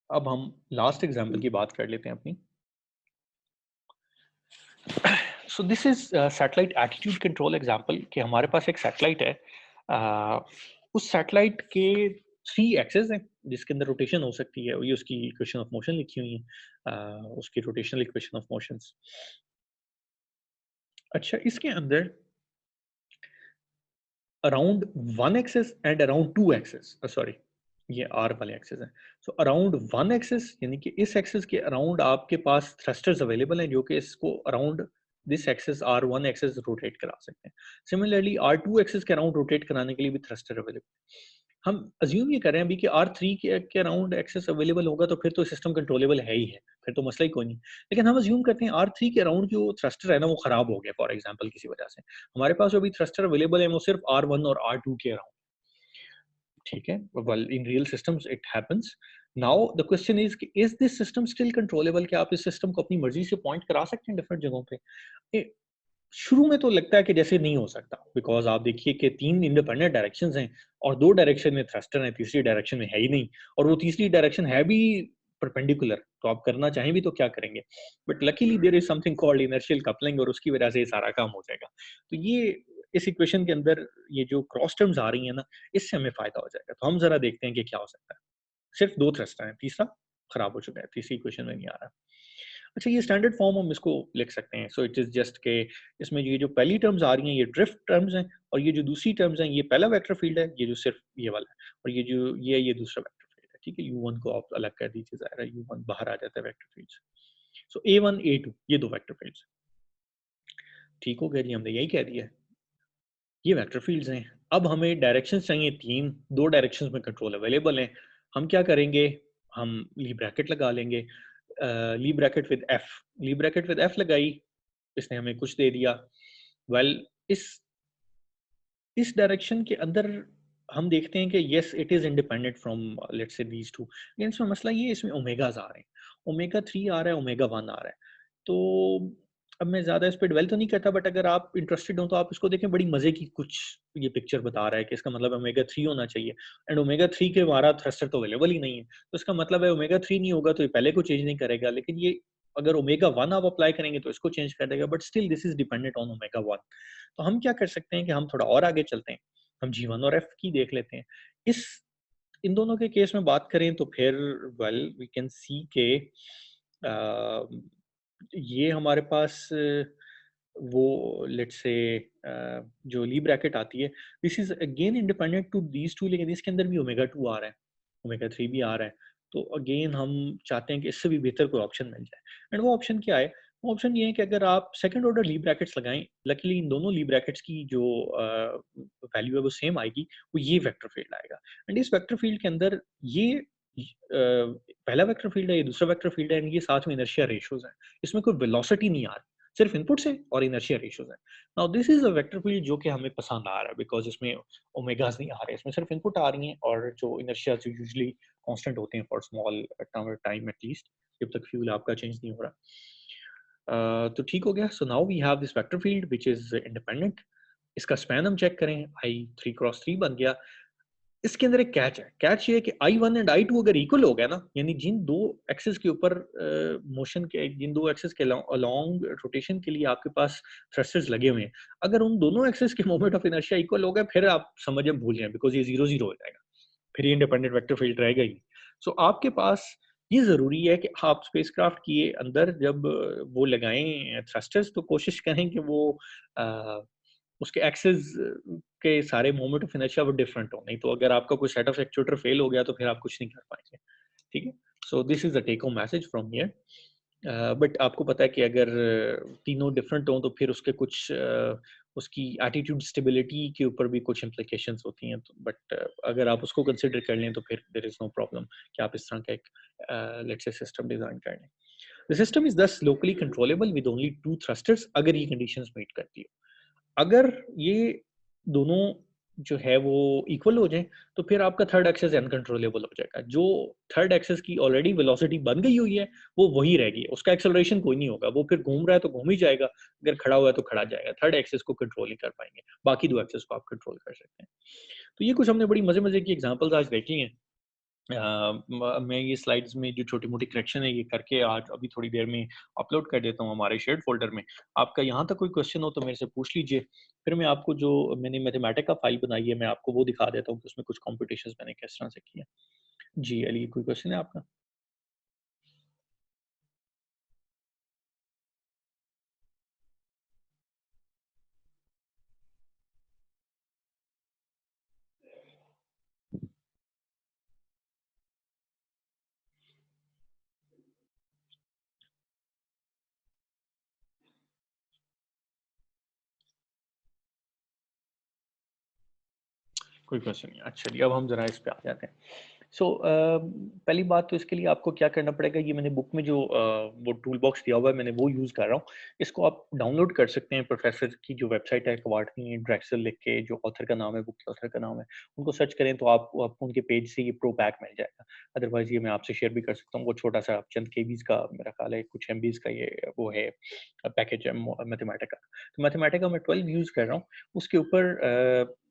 अब हम लास्ट एग्जांपल की बात कर लेते हैं अपनी। सो this is satellite attitude control example कि हमारे पास एक सैटेलाइट है, उस सैटेलाइट के 3 एक्सेस हैं जिसके अंदर रोटेशन हो सकती है, ये उसकी इक्वेशन ऑफ मोशन लिखी हुई है, उसकी रोटेशनल इक्वेशन ऑफ मोशंस। अच्छा, इसके अंदर around 1 axes and around 2 axes, sorry ये आर वाले एक्सेस हैं, सो अराउंड 1 एक्सेस यानी कि इस एक्सेस के अराउंड आपके पास थ्रस्टर्स अवेलेबल हैं जो कि इसको around this axes R1 axes rotate करा सकते हैं। सिमिलरली R2 एक्सेस के अराउंड रोटेट कराने के लिए भी थ्रस्टर अवेलेबल। हम अज्यूम ये कर रहे हैं अभी कि R3 के अराउंड एक्सेस अवेलेबल होगा तो फिर तो सिस्टम कंट्रोलेबल है ही है, फिर तो मसला ही कोई नहीं। लेकिन हम अज्यूम करते हैं R3 के अराउंड जो थ्रस्टर है ना वो खराब हो गया फॉर एग्जांपल किसी वजह से, हमारे पास जो अभी थ्रस्टर अवेलेबल है वो सिर्फ R1 और R2 के अराउंड। ठीक है, well in real systems it happens. Now the question is this system still controllable, क्या आप इस सिस्टम को अपनी मर्जी से पॉइंट करा सकते हैं डिफरेंट जगहों पे? शुरू में तो लगता है कि जैसे नहीं हो सकता, बिकॉज आप देखिए कि 3 इंडिपेंडेंट डायरेक्शंस हैं और 2 डायरेक्शन में थ्रस्टर है, तीसरी डायरेक्शन में है ही नहीं, और वो तीसरी डायरेक्शन है भी परपेंडिकुलर, तो आप करना चाहें भी तो क्या करेंगे? But luckily there is something called inertial coupling, और उसकी वजह से ये सारा काम हो जाएगा। तो ये इस इक्वेशन के अंदर ये जो क्रॉस टर्म्स आ रही है ना, इससे हमें फायदा हो जाएगा। तो हम जरा देखते हैं कि क्या हो सकता है। सिर्फ 2 थ्रस्टर हैं, तीसरा खराब हो चुका है, तीसरी इक्वेशन में नहीं आ रहा। अच्छा, ये स्टैंडर्ड फॉर्म हम इसको लिख सकते हैं, सो इट इज जस्ट के इसमें ये जो पहली टर्म्स आ रही हैं ये ड्रिफ्ट टर्म्स हैं, और ये जो दूसरी टर्म्स हैं ये पहला वेक्टर फील्ड है, ये जो सिर्फ ये वाला है, और ये जो ये दूसरा वेक्टर फील्ड है। ठीक है, U1 को आप अलग कर दीजिए, ज़ाहिर है U1 बाहर आ जाता है वेक्टर फील्ड से। सो A1 A2 ये दो वेक्टर फील्ड्स। ठीक हो गया जी, हमने यही कह दिया है, ये वेक्टर फील्ड्स हैं। अब हमें डायरेक्शंस चाहिए 3, 2 डायरेक्शंस में कंट्रोल अवेलेबल हैं। हम क्या करेंगे, हम ली ब्रैकेट लगा लेंगे, Lie bracket with f, Lie bracket with f लगाई, इसने हमें कुछ दे दिया। वेल इस डायरेक्शन के अंदर हम देखते हैं कि yes it is independent from let's say these two, लेकिन इसमें मसला ये है इसमें ओमेगाज आ रहे हैं, ओमेगा 3 आ रहा है, ओमेगा 1 आ रहा है। तो अब मैं ज़्यादा इस पे डिवेल तो नहीं करता, बट अगर आप इंटरेस्टेड हो तो आप इसको देखें, बड़ी मज़े की कुछ ये पिक्चर बता रहा है कि इसका मतलब ओमेगा 3 होना चाहिए, एंड ओमेगा 3 के हमारा थ्रस्टर तो अवेलेबल ही नहीं है, तो इसका मतलब है ओमेगा 3 नहीं होगा तो ये पहले को चेंज नहीं करेगा, लेकिन ये अगर ओमेगा 1 आप अप्लाई करेंगे तो इसको चेंज कर देगा, but still this is dependent on omega 1। तो हम क्या कर सकते हैं कि हम थोड़ा और आगे चलते हैं, हम G1 और F की देख लेते हैं। इस इन दोनों के केस में बात करें तो फिर वेल वी कैन सी के ये हमारे पास वो लेट्स से जो ली ब्रैकेट आती है, this is again independent to these two, लेकिन इसके अंदर भी ओमेगा 2 आ रहा है, ओमेगा 3 भी आ रहा है। तो अगेन हम चाहते हैं कि इससे भी बेहतर कोई ऑप्शन मिल जाए, एंड वो ऑप्शन क्या है? वो ऑप्शन ये है कि अगर आप सेकंड ऑर्डर ली ब्रैकेट्स लगाएं, लकीली इन दोनों ली ब्रैकेट्स की जो वैल्यू है वो सेम आएगी, वो ये वेक्टर फील्ड आएगा, एंड इस वेक्टर फील्ड के अंदर ये पहला वेक्टर फील्ड है, ये दूसरा वेक्टर फील्ड है, एंड ये साथ में इनर्शिया रेशियोज है, इसमें कोई वेलोसिटी नहीं आ रही। सिर्फ इनपुट से और इनर्शिया रेशियोज है। Now this is a vector field जो कि हमें पसंद आ रहा है बिकॉज इसमें ओमेगास नहीं आ रहे, इसमें सिर्फ इनपुट आ रही हैं और जो इनर्शिया जो यूजुअली कांस्टेंट होते हैं फॉर स्मॉल टाइम एटलीस्ट, जब तक फ्यूल आपका चेंज नहीं हो रहा। तो ठीक हो गया। So now we have this vector field which is independent. इसका स्पैन हम चेक करें, आई 3x3 बन गया। इसके अंदर एक कैच है, कैच ये है कि I1 एंड I2 अगर इक्वल हो गया ना, यानी जिन दो एक्सिस के ऊपर मोशन के, जिन दो एक्सिस के अलोंग रोटेशन के लिए आपके पास थ्रस्टर्स लगे हुए हैं, अगर उन दोनों एक्सिस के मोमेंट ऑफ इनर्शिया इक्वल हो गया, फिर आप समझ भूल जाए बिकॉज ये 0-0 हो जाएगा, फिर ये इंडिपेंडेंट वेक्टर फील्ड रहेगा ही। सो आपके पास ये जरूरी है कि आप स्पेसक्राफ्ट के अंदर जब वो लगाएं थ्रस्टर्स, तो कोशिश करें कि वो उसके एक्सेस के सारे मोमेंट ऑफ इनर्शिया वो डिफरेंट हो, नहीं तो अगर आपका कोई सेट ऑफ एक्चुएटर फेल हो गया तो फिर आप कुछ नहीं कर पाएंगे। ठीक है, so this is the take home message from here. But आपको पता है कि अगर तीनों डिफरेंट हों तो फिर उसके कुछ उसकी एटीट्यूड स्टेबिलिटी के ऊपर भी कुछ इम्प्लीकेशंस होती हैं, तो बट अगर आप उसको कंसिडर कर लें तो फिर देयर इज नो प्रॉब्लम कि आप इस तरह का एक लेट्स से सिस्टम डिजाइन कर लें। द सिस्टम इज दस locally controllable with only 2 thrusters अगर ये कंडीशंस मीट करती है। अगर ये दोनों जो है वो इक्वल हो जाए तो फिर आपका थर्ड एक्सेस अनकंट्रोलेबल हो जाएगा। जो थर्ड एक्सेस की ऑलरेडी वेलोसिटी बन गई हुई है वो वही रहेगी, उसका एक्सेलरेशन कोई नहीं होगा, वो फिर घूम रहा है तो घूम ही जाएगा, अगर खड़ा हुआ है तो खड़ा जाएगा, थर्ड एक्सेस को कंट्रोल ही कर पाएंगे, बाकी दो एक्सेस को आप कंट्रोल कर सकते हैं। तो ये कुछ हमने बड़ी मजे मजे की एग्जांपल्स आज देखी हैं। मैं ये स्लाइड्स में जो छोटी-मोटी करेक्शन है ये करके आज अभी थोड़ी देर में अपलोड कर देता हूँ हमारे शेयर्ड फ़ोल्डर में। आपका यहाँ तक कोई क्वेश्चन हो तो मेरे से पूछ लीजिए। फिर मैं आपको जो मैंने मैथमेटिका फ़ाइल बनाई है मैं आपको वो दिखा देता हूँ कि उसमें कुछ कॉम्प्यूटेशंस मैंने किस तरह से किए हैं। जी, अली कोई क्वेश्चन है आपका? कोई क्वेश्चन नहीं। अच्छा चलिए अब हम ज़रा इस पे आ जाते हैं। सो पहली बात तो इसके लिए आपको क्या करना पड़ेगा, ये मैंने बुक में जो वो टूल बॉक्स दिया हुआ है मैंने वो यूज़ कर रहा हूँ। इसको आप डाउनलोड कर सकते हैं, प्रोफेसर की जो वेबसाइट है क्वार्टनी ड्रेक्सल लिख के, जो ऑथर का नाम है, बुक के ऑथर का नाम है, उनको सर्च करें तो आपको उनके पेज से ये प्रो पैक मिल जाएगा। अदरवाइज़ ये मैं आपसे शेयर भी कर सकता हूँ, वो छोटा-सा चंद केबीज़ का मेरा ख़्याल है, कुछ एमबीज़ का ये वो है पैकेज है मैथमेटिका। तो मैथमेटिका मैं 12 यूज़ कर रहा हूँ। उसके ऊपर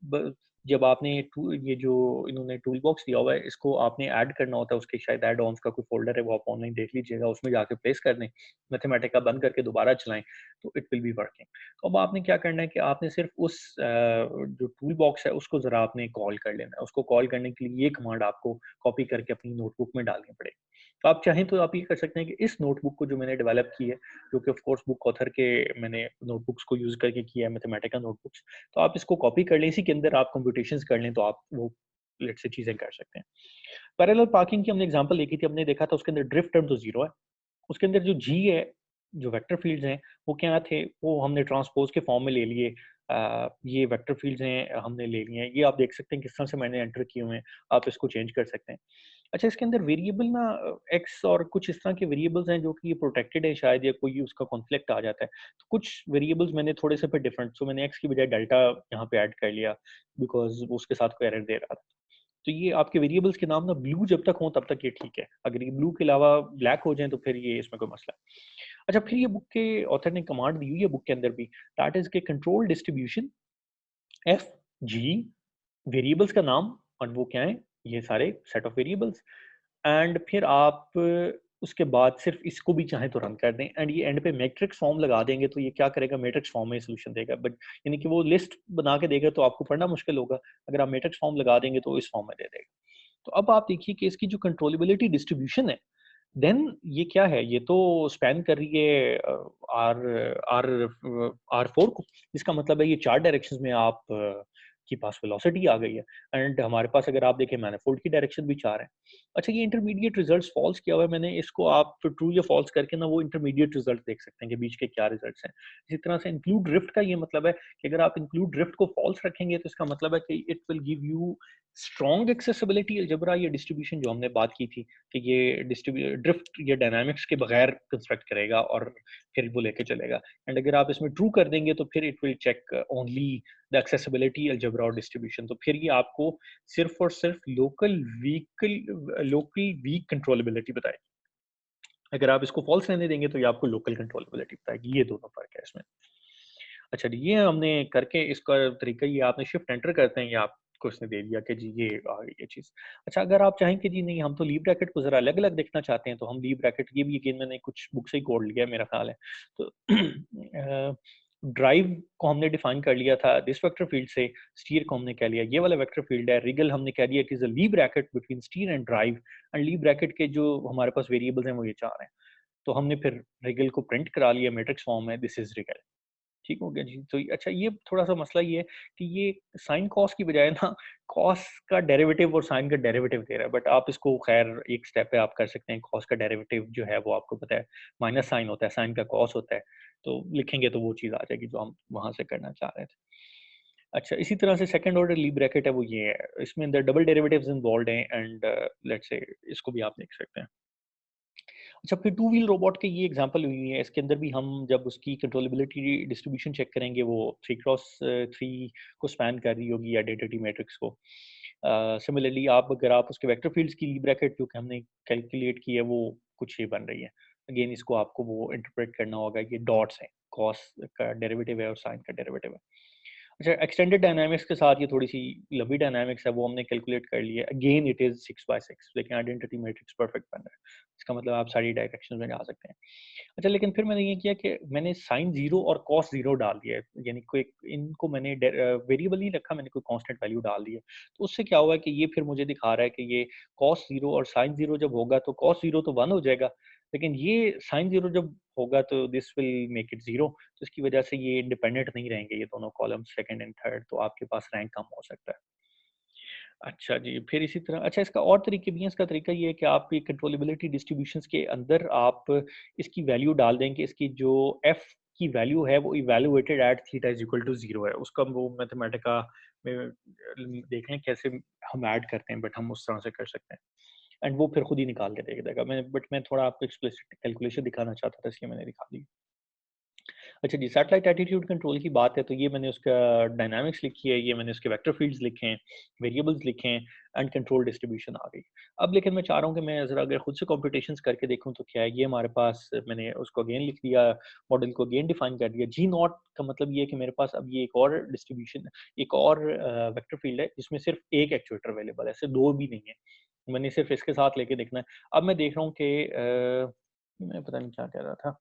ब जब आपने ये जो इन्होंने टूल बॉक्स दिया हुआ है, इसको आपने ऐड करना होता है, उसके शायद ऐड ऑन्स का कोई फ़ोल्डर है, वो आप ऑनलाइन देख लीजिएगा, उसमें जाके प्लेस कर दें, मैथमेटिका बंद करके दोबारा चलाएँ, तो इट विल बी वर्किंग। तो अब आपने क्या करना है कि आपने सिर्फ़ उस जो टूल बॉक्स है, उसको ज़रा आपने कॉल कर लेना है। उसको कॉल करने के लिए ये कमांड आपको कॉपी करके अपनी नोटबुक में डालनी पड़ेगी। तो आप चाहें तो आप ये कर सकते हैं कि इस नोटबुक को जो मैंने डेवलप की है, जो कि ऑफ़ कोर्स बुक ऑथर के मैंने नोटबुक्स को यूज़ करके किया है, मैथमेटिका नोटबुक्स, तो आप इसको कॉपी कर लें, इसी के अंदर आप कंप्यूटेशंस कर लें तो आप वो लेट्स से चीज़ें कर सकते हैं। पैरेलल पार्किंग की हमने एग्जांपल देखी थी, हमने देखा था उसके अंदर ड्रिफ्ट टर्म तो 0 है। उसके अंदर जो जी है, जो वेक्टर फील्ड्स हैं, वो क्या थे? वो हमने ट्रांसपोज़ के फॉर्म में ले लिए। ये वेक्टर फील्ड्स हैं, हमने ले लिए हैं। ये आप देख सकते हैं किस तरह से मैंने एंटर किए हुए हैं, आप इसको चेंज कर सकते हैं। अच्छा, इसके अंदर वेरिएबल ना एक्स और कुछ इस तरह के वेरिएबल्स हैं जो कि ये प्रोटेक्टेड है शायद, या कोई उसका कॉन्फ्लिक्ट आ जाता है। तो कुछ वेरिएबल्स मैंने थोड़े से पे डिफरेंट, सो मैंने एक्स की बजाय डेल्टा यहाँ पे ऐड कर लिया बिकॉज़ वो उसके साथ कोई एरर दे रहा था। तो ये आपके वेरिएबल्स के नाम ना ब्लू जब तक हो तब तक ये ठीक है। अगर ये ब्लू के अलावा ब्लैक हो जाएँ तो फिर ये इसमें कोई मसला है। अच्छा, फिर ये बुक के ऑथर ने कमांड दी हुई है बुक के अंदर भी, दैट इज़ के control distribution F G variables का नाम, और वो क्या है? ये सारे सेट ऑफ वेरिएबल्स, एंड फिर आप उसके बाद सिर्फ इसको भी चाहें तो रन कर दें, एंड ये एंड पे मैट्रिक्स फॉर्म लगा देंगे तो ये क्या करेगा? मैट्रिक्स फॉर्म में सॉल्यूशन देगा। बट यानी कि वो लिस्ट बना के देगा तो आपको पढ़ना मुश्किल होगा। अगर आप मैट्रिक्स फॉर्म लगा देंगे तो इस फॉर्म में दे देगा। तो अब आप देखिए कि इसकी जो कंट्रोलेबिलिटी डिस्ट्रीब्यूशन है, देन ये क्या है? ये तो स्पैन कर रही है आर आर आर 4 को। इसका मतलब है ये 4 डायरेक्शंस में आप आपके पास वेलोसिटी आ गई है एंड हमारे पास अगर आप देखें मैनिफोल्ड की डायरेक्शन भी 4 है। अच्छा ये इंटरमीडिएट रिजल्ट्स फॉल्स किया हुआ है मैंने, इसको आप ट्रू या फॉल्स करके ना वो इंटरमीडिएट रिजल्ट देख सकते हैं कि बीच के क्या रिजल्ट्स हैं। इसी तरह से इंक्लूड ड्रिफ्ट का ये मतलब है कि अगर आप इंक्लूड ड्रिफ्ट को फॉल्स रखेंगे तो इसका मतलब है कि it will give you strong accessibility algebra, ये डिस्ट्रीब्यूशन जो हमने बात की थी कि ये ड्रिफ्ट ये डायनामिक्स के बगैर कंस्ट्रक्ट करेगा और फिर वो लेके चलेगा। एंड अगर आप इसमें ट्रू कर देंगे तो फिर it will check only the accessibility algebra और डिस्ट्रीब्यूशन, तो फिर ये आपको सिर्फ और सिर्फ लोकल वीक कंट्रोलेबिलिटी बताएगी। अगर आप इसको फॉल्स रहने देंगे तो ये आपको लोकल कंट्रोलेबिलिटी बताएगी। ये दोनों फर्क है इसमें। अच्छा जी, ये हमने करके इसका तरीका ये आपने शिफ्ट एंटर करते हैं, ये आपको इसने दे दिया कि जी ये आ गई ये चीज़। अच्छा अगर आप चाहें कि जी नहीं हम तो लीव ब्रैकेट को ज़रा अलग-अलग देखना चाहते हैं, तो हम लीव ब्रैकेट ये भी अगेन मैंने कुछ बुक से ही कोड लिया है मेरा ख़्याल है। तो ड्राइव को हमने डिफाइन कर लिया था दिस वेक्टर फील्ड से, स्टीयर को हमने कह लिया ये वाला वेक्टर फील्ड है, रिगल हमने कह दिया कि is a Lie bracket between steer and drive and Lie bracket के जो हमारे पास वेरिएबल्स हैं वो ये 4 हैं। तो हमने फिर रिगल को प्रिंट करा लिया मैट्रिक्स फॉर्म में, दिस इज़ रिगल। ठीक हो गया जी। तो अच्छा ये थोड़ा-सा मसला ये है कि ये साइन कॉस की बजाय ना कॉस का डेरिवेटिव और साइन का डेरिवेटिव दे रहा है, बट आप इसको खैर एक स्टेप पे आप कर सकते हैं। कॉस का डेरिवेटिव जो है वो आपको पता है माइनस साइन होता है, साइन का कॉस होता है। तो लिखेंगे तो वो चीज़ आ जाएगी जो हम वहाँ से करना चाह रहे थे। अच्छा इसी तरह से सेकंड ऑर्डर ली ब्रैकेट है वो ये है। इसमें द डबल डेरिवेटिव्स इन्वॉल्वड हैं एंड लेट्स से इसको भी आप देख सकते हैं। अच्छा फिर टू व्हील रोबोट के ये एग्जांपल हुई है, इसके अंदर भी हम जब उसकी कंट्रोलेबिलिटी डिस्ट्रीब्यूशन चेक करेंगे वो 3x3 को स्पैन कर रही होगी आइडेंटिटी मैट्रिक्स को। सिमिलरली आप अगर आप उसके वेक्टर फील्ड्स की ली ब्रैकेट जो कि हमने कैलकुलेट की है वो कुछ ये बन रही है। अगेन इसको आपको वो इंटरप्रेट करना होगा, ये डॉट्स हैं, कॉस का डेरिवेटिव है और साइन का डेरिवेटिव है। अच्छा एक्सटेंडेड डायनामिक्स के साथ ये थोड़ी-सी लंबी डायनामिक्स है वो हमने कैलकुलेट कर ली है। अगेन इट इज़ 6/6 लेकिन आइडेंटिटी मैट्रिक्स परफेक्ट बन रहा है। इसका मतलब आप सारी डायरेक्शंस में जा सकते हैं। अच्छा लेकिन फिर मैंने ये किया कि मैंने साइन 0 और कॉस 0 डाल दिया है। यानी कोई इनको मैंने वेरिएबल नहीं रखा, मैंने कोई कांस्टेंट वैल्यू डाल दी है। तो उससे क्या हुआ है कि ये फिर मुझे दिखा रहा है कि ये कॉस 0 और साइन 0 जब होगा तो कॉस 0 तो 1 हो जाएगा। लेकिन ये साइन 0 जब होगा तो दिस विल मेक इट 0, तो इसकी वजह से ये इंडिपेंडेंट नहीं रहेंगे ये दोनों कॉलम सेकंड एंड थर्ड, तो आपके पास रैंक कम हो सकता है। अच्छा जी, फिर इसी तरह अच्छा इसका और तरीके भी हैं, इसका तरीका ये है कि आप ये कंट्रोलेबिलिटी डिस्ट्रीब्यूशंस के अंदर आप इसकी वैल्यू डाल दें कि इसकी जो एफ की वैल्यू है वो evaluated at theta is equal to 0 है। उसका वो मैथमेटिका में देख लें कैसे हम ऐड करते हैं, बट हम उस तरह से कर सकते हैं एंड वो फिर खुद ही निकाल के दे देगा। मैं थोड़ा आपको एक्सप्लिसिट कैलकुलेशन दिखाना चाहता था इसलिए मैंने दिखा दी। अच्छा जी, सैटेलाइट एटीट्यूड कंट्रोल की बात है तो ये मैंने उसका डायनामिक्स लिखी है, ये मैंने उसके वेक्टर फील्ड्स लिखे हैं, वेरिएबल्स लिखे हैं एंड कंट्रोल डिस्ट्रीब्यूशन आ गई। अब लेकिन मैं चाह रहा हूँ कि मैं ज़रा अगर खुद से कॉम्पिटिशन्स करके देखूँ तो क्या है, ये हमारे पास मैंने उसको अगेन लिख दिया, मॉडल को अगेन डिफाइन कर दिया। जी नॉट का मतलब ये है कि मेरे पास अब ये एक और डिस्ट्रीब्यूशन एक और वेक्टर फील्ड है जिसमें सिर्फ एक एक्चुएटर अवेलेबल है, ऐसे 2 भी नहीं है। मैंने सिर्फ इसके साथ लेके देखना है। अब मैं देख रहा हूँ कि मैं पता नहीं क्या कह रहा था।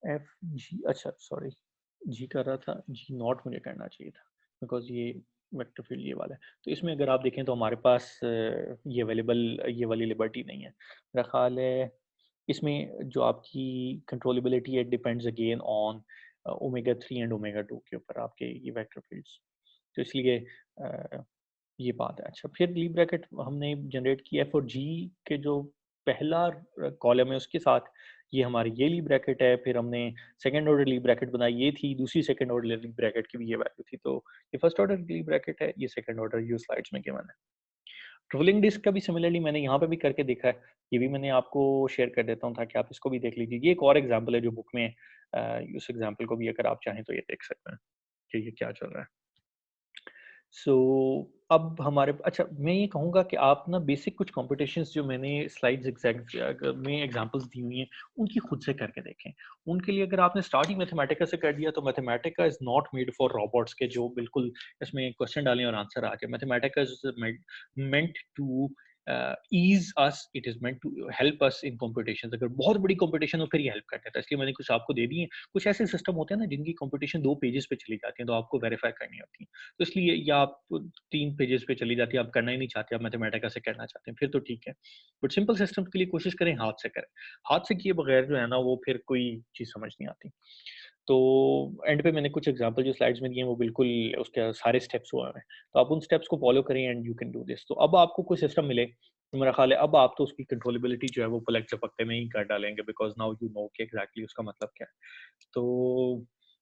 एफ जी अच्छा सॉरी, जी कर रहा था, जी नॉट मुझे करना चाहिए था बिकॉज़ ये वेक्टर फील्ड ये वाला है। तो इसमें अगर आप देखें तो हमारे पास ये अवेलेबल ये वाली लिबर्टी नहीं है। मेरा ख़्याल है इसमें जो आपकी कंट्रोलेबिलिटी है depends again on omega 3 and omega 2 के ऊपर आपके ये वेक्टर फील्ड्स। तो इसलिए अ, ये बात है। अच्छा फिर ली ब्रैकेट हमने जनरेट किया है फॉर जी के जो पहला कॉलम है उसके साथ ये हमारी ये ली ब्रैकेट है, फिर हमने सेकंड ऑर्डर ली ब्रैकेट बनाई ये थी, दूसरी सेकंड ऑर्डर ली ब्रैकेट की भी ये वैल्यू थी, तो ये फर्स्ट ऑर्डर ली ब्रैकेट है, ये सेकंड ऑर्डर जो स्लाइड्स में गिवन है। ट्रोलिंग डिस्क का भी सिमिलरली मैंने यहाँ पे भी करके देखा है, ये भी मैंने आपको शेयर कर देता हूँ ताकि आप इसको भी देख लीजिए। ये एक और एग्जाम्पल है जो बुक में उस एग्जाम्पल को भी अगर आप चाहें तो ये देख सकते हैं कि ये क्या चल रहा है। सो अब हमारे अच्छा मैं ये कहूँगा कि आप ना बेसिक कुछ कॉम्पिटिशन्स जो मैंने स्लाइड्स एग्जैक्ट में एग्जांपल्स दी हुई हैं, उनकी खुद से करके देखें। उनके लिए अगर आपने स्टार्ट ही मैथमेटिका से कर दिया तो Mathematica is not made for robots के जो बिल्कुल इसमें क्वेश्चन डालें और आंसर आ जाए। Mathematica is meant to ease us, it is meant to help us in competitions. अगर बहुत बड़ी कॉम्पिटिशन हो फिर ये हेल्प कर देता है। इसलिए मैंने कुछ आपको दे दिए। कुछ ऐसे सिस्टम होते हैं ना जिनकी कॉम्पिटिशन 2 पेजेज़ पे चली जाती है तो आपको वेरीफाई करनी होती है। तो इसलिए या आप 3 पेजेज़ पे चली जाती है, आप करना ही नहीं चाहते, आप मैथमेटिका से करना चाहते हैं, फिर तो ठीक है। बट सिंपल सिस्टम्स के लिए कोशिश करें हाथ से करें। हाथ से किए बगैर जो है ना वो फिर कोई चीज़ समझ नहीं आती। तो एंड पे मैंने कुछ एग्जांपल जो स्लाइड्स में दिए हैं वो बिल्कुल उसके सारे स्टेप्स हुए हैं, तो आप उन स्टेप्स को फॉलो करें and you can do this. तो अब आपको कोई सिस्टम मिले, तो मेरा ख्याल है अब आप तो उसकी कंट्रोलेबिलिटी जो है वो पलक झपकते में ही कर डालेंगे, बिकॉज नाउ यू नो कि एग्जैक्टली उसका मतलब क्या है। तो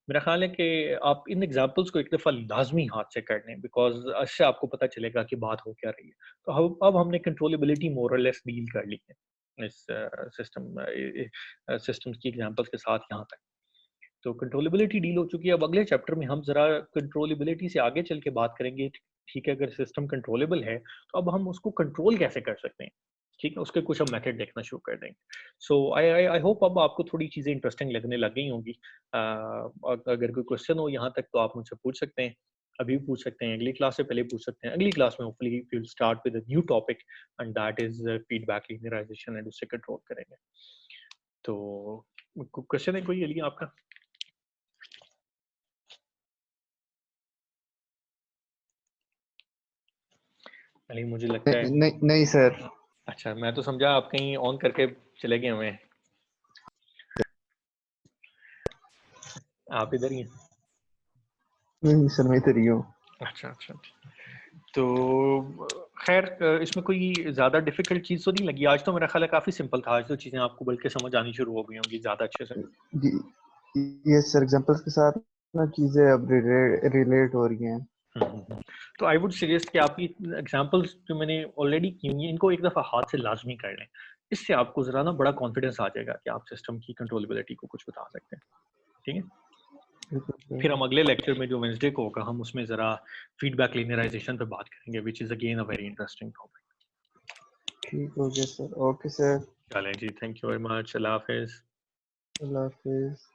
मेरा ख्याल है कि आप इन एग्जांपल्स को एक दफ़ा लाज़मी हाथ से कर लें, बिकॉज़ इससे आपको पता चलेगा कि बात हो क्या रही है। तो अब हमने कंट्रोलेबिलिटी मोर और लेस डील कर ली है इस सिस्टम्स की एग्जांपल्स के साथ यहाँ तक। तो कंट्रोलेबिलिटी डील हो चुकी है, अब अगले चैप्टर में हम ज़रा कंट्रोलेबिलिटी से आगे चल के बात करेंगे। ठीक है, अगर सिस्टम कंट्रोलेबल है, तो अब हम उसको कंट्रोल कैसे कर सकते हैं? ठीक है, उसके कुछ हम मेथड देखना शुरू कर देंगे। सो आई होप अब आपको थोड़ी चीज़ें इंटरेस्टिंग लगने लग गई होंगी। अगर कोई क्वेश्चन हो यहाँ तक तो आप मुझसे पूछ सकते हैं। अभी भी पूछ सकते हैं, अगली क्लास से पहले पूछ सकते हैं। अगली क्लास में hopefully we will start with a new topic and that is feedback linearization and उससे कंट्रोल करेंगे। तो क्वेश्चन है कोई अली आपका? अली मुझे लगता है नहीं नहीं सर। अच्छा, मैं तो समझा आप कहीं ऑन करके चले गए हुए हैं। आप इधर ही हैं? नहीं सर, मैं इधर ही हूँ। अच्छा, अच्छा, अच्छा। तो खैर इसमें कोई ज़्यादा डिफ़िकल्ट चीज़ तो नहीं लगी? आज तो मेरा ख़्याल है काफ़ी सिंपल था। आज तो चीज़ें आपको बल्कि समझ आनी शुरू हो गई होंगी ज़्यादा अच्छे से। जी, ये सर एग्जांपल्स के साथ ना चीजें अब रिलेट हो रही हैं। हुँ, हुँ, हुँ। तो आई वुड सजेस्ट कि आपकी एग्ज़ाम्पल्स जो मैंने ऑलरेडी की हुई हैं, इनको एक दफ़ा हाथ से लाज़मी कर लें। इससे आपको ज़रा ना बड़ा कॉन्फिडेंस आ जाएगा कि आप सिस्टम की कंट्रोलेबिलिटी को कुछ बता सकते हैं। ठीक है? बिल्कुल सर। फिर हम अगले लेक्चर में जो वेडनेसडे को होगा, हम उसमें ज़रा फीडबैक लीनियराइज़ेशन पे बात करेंगे, which is again a very interesting topic. ठीक हो गया सर। Okay sir. चलें जी, थैंक यू वेरी मच। अल्लाह हाफ़िज़। अल्लाह हाफिज।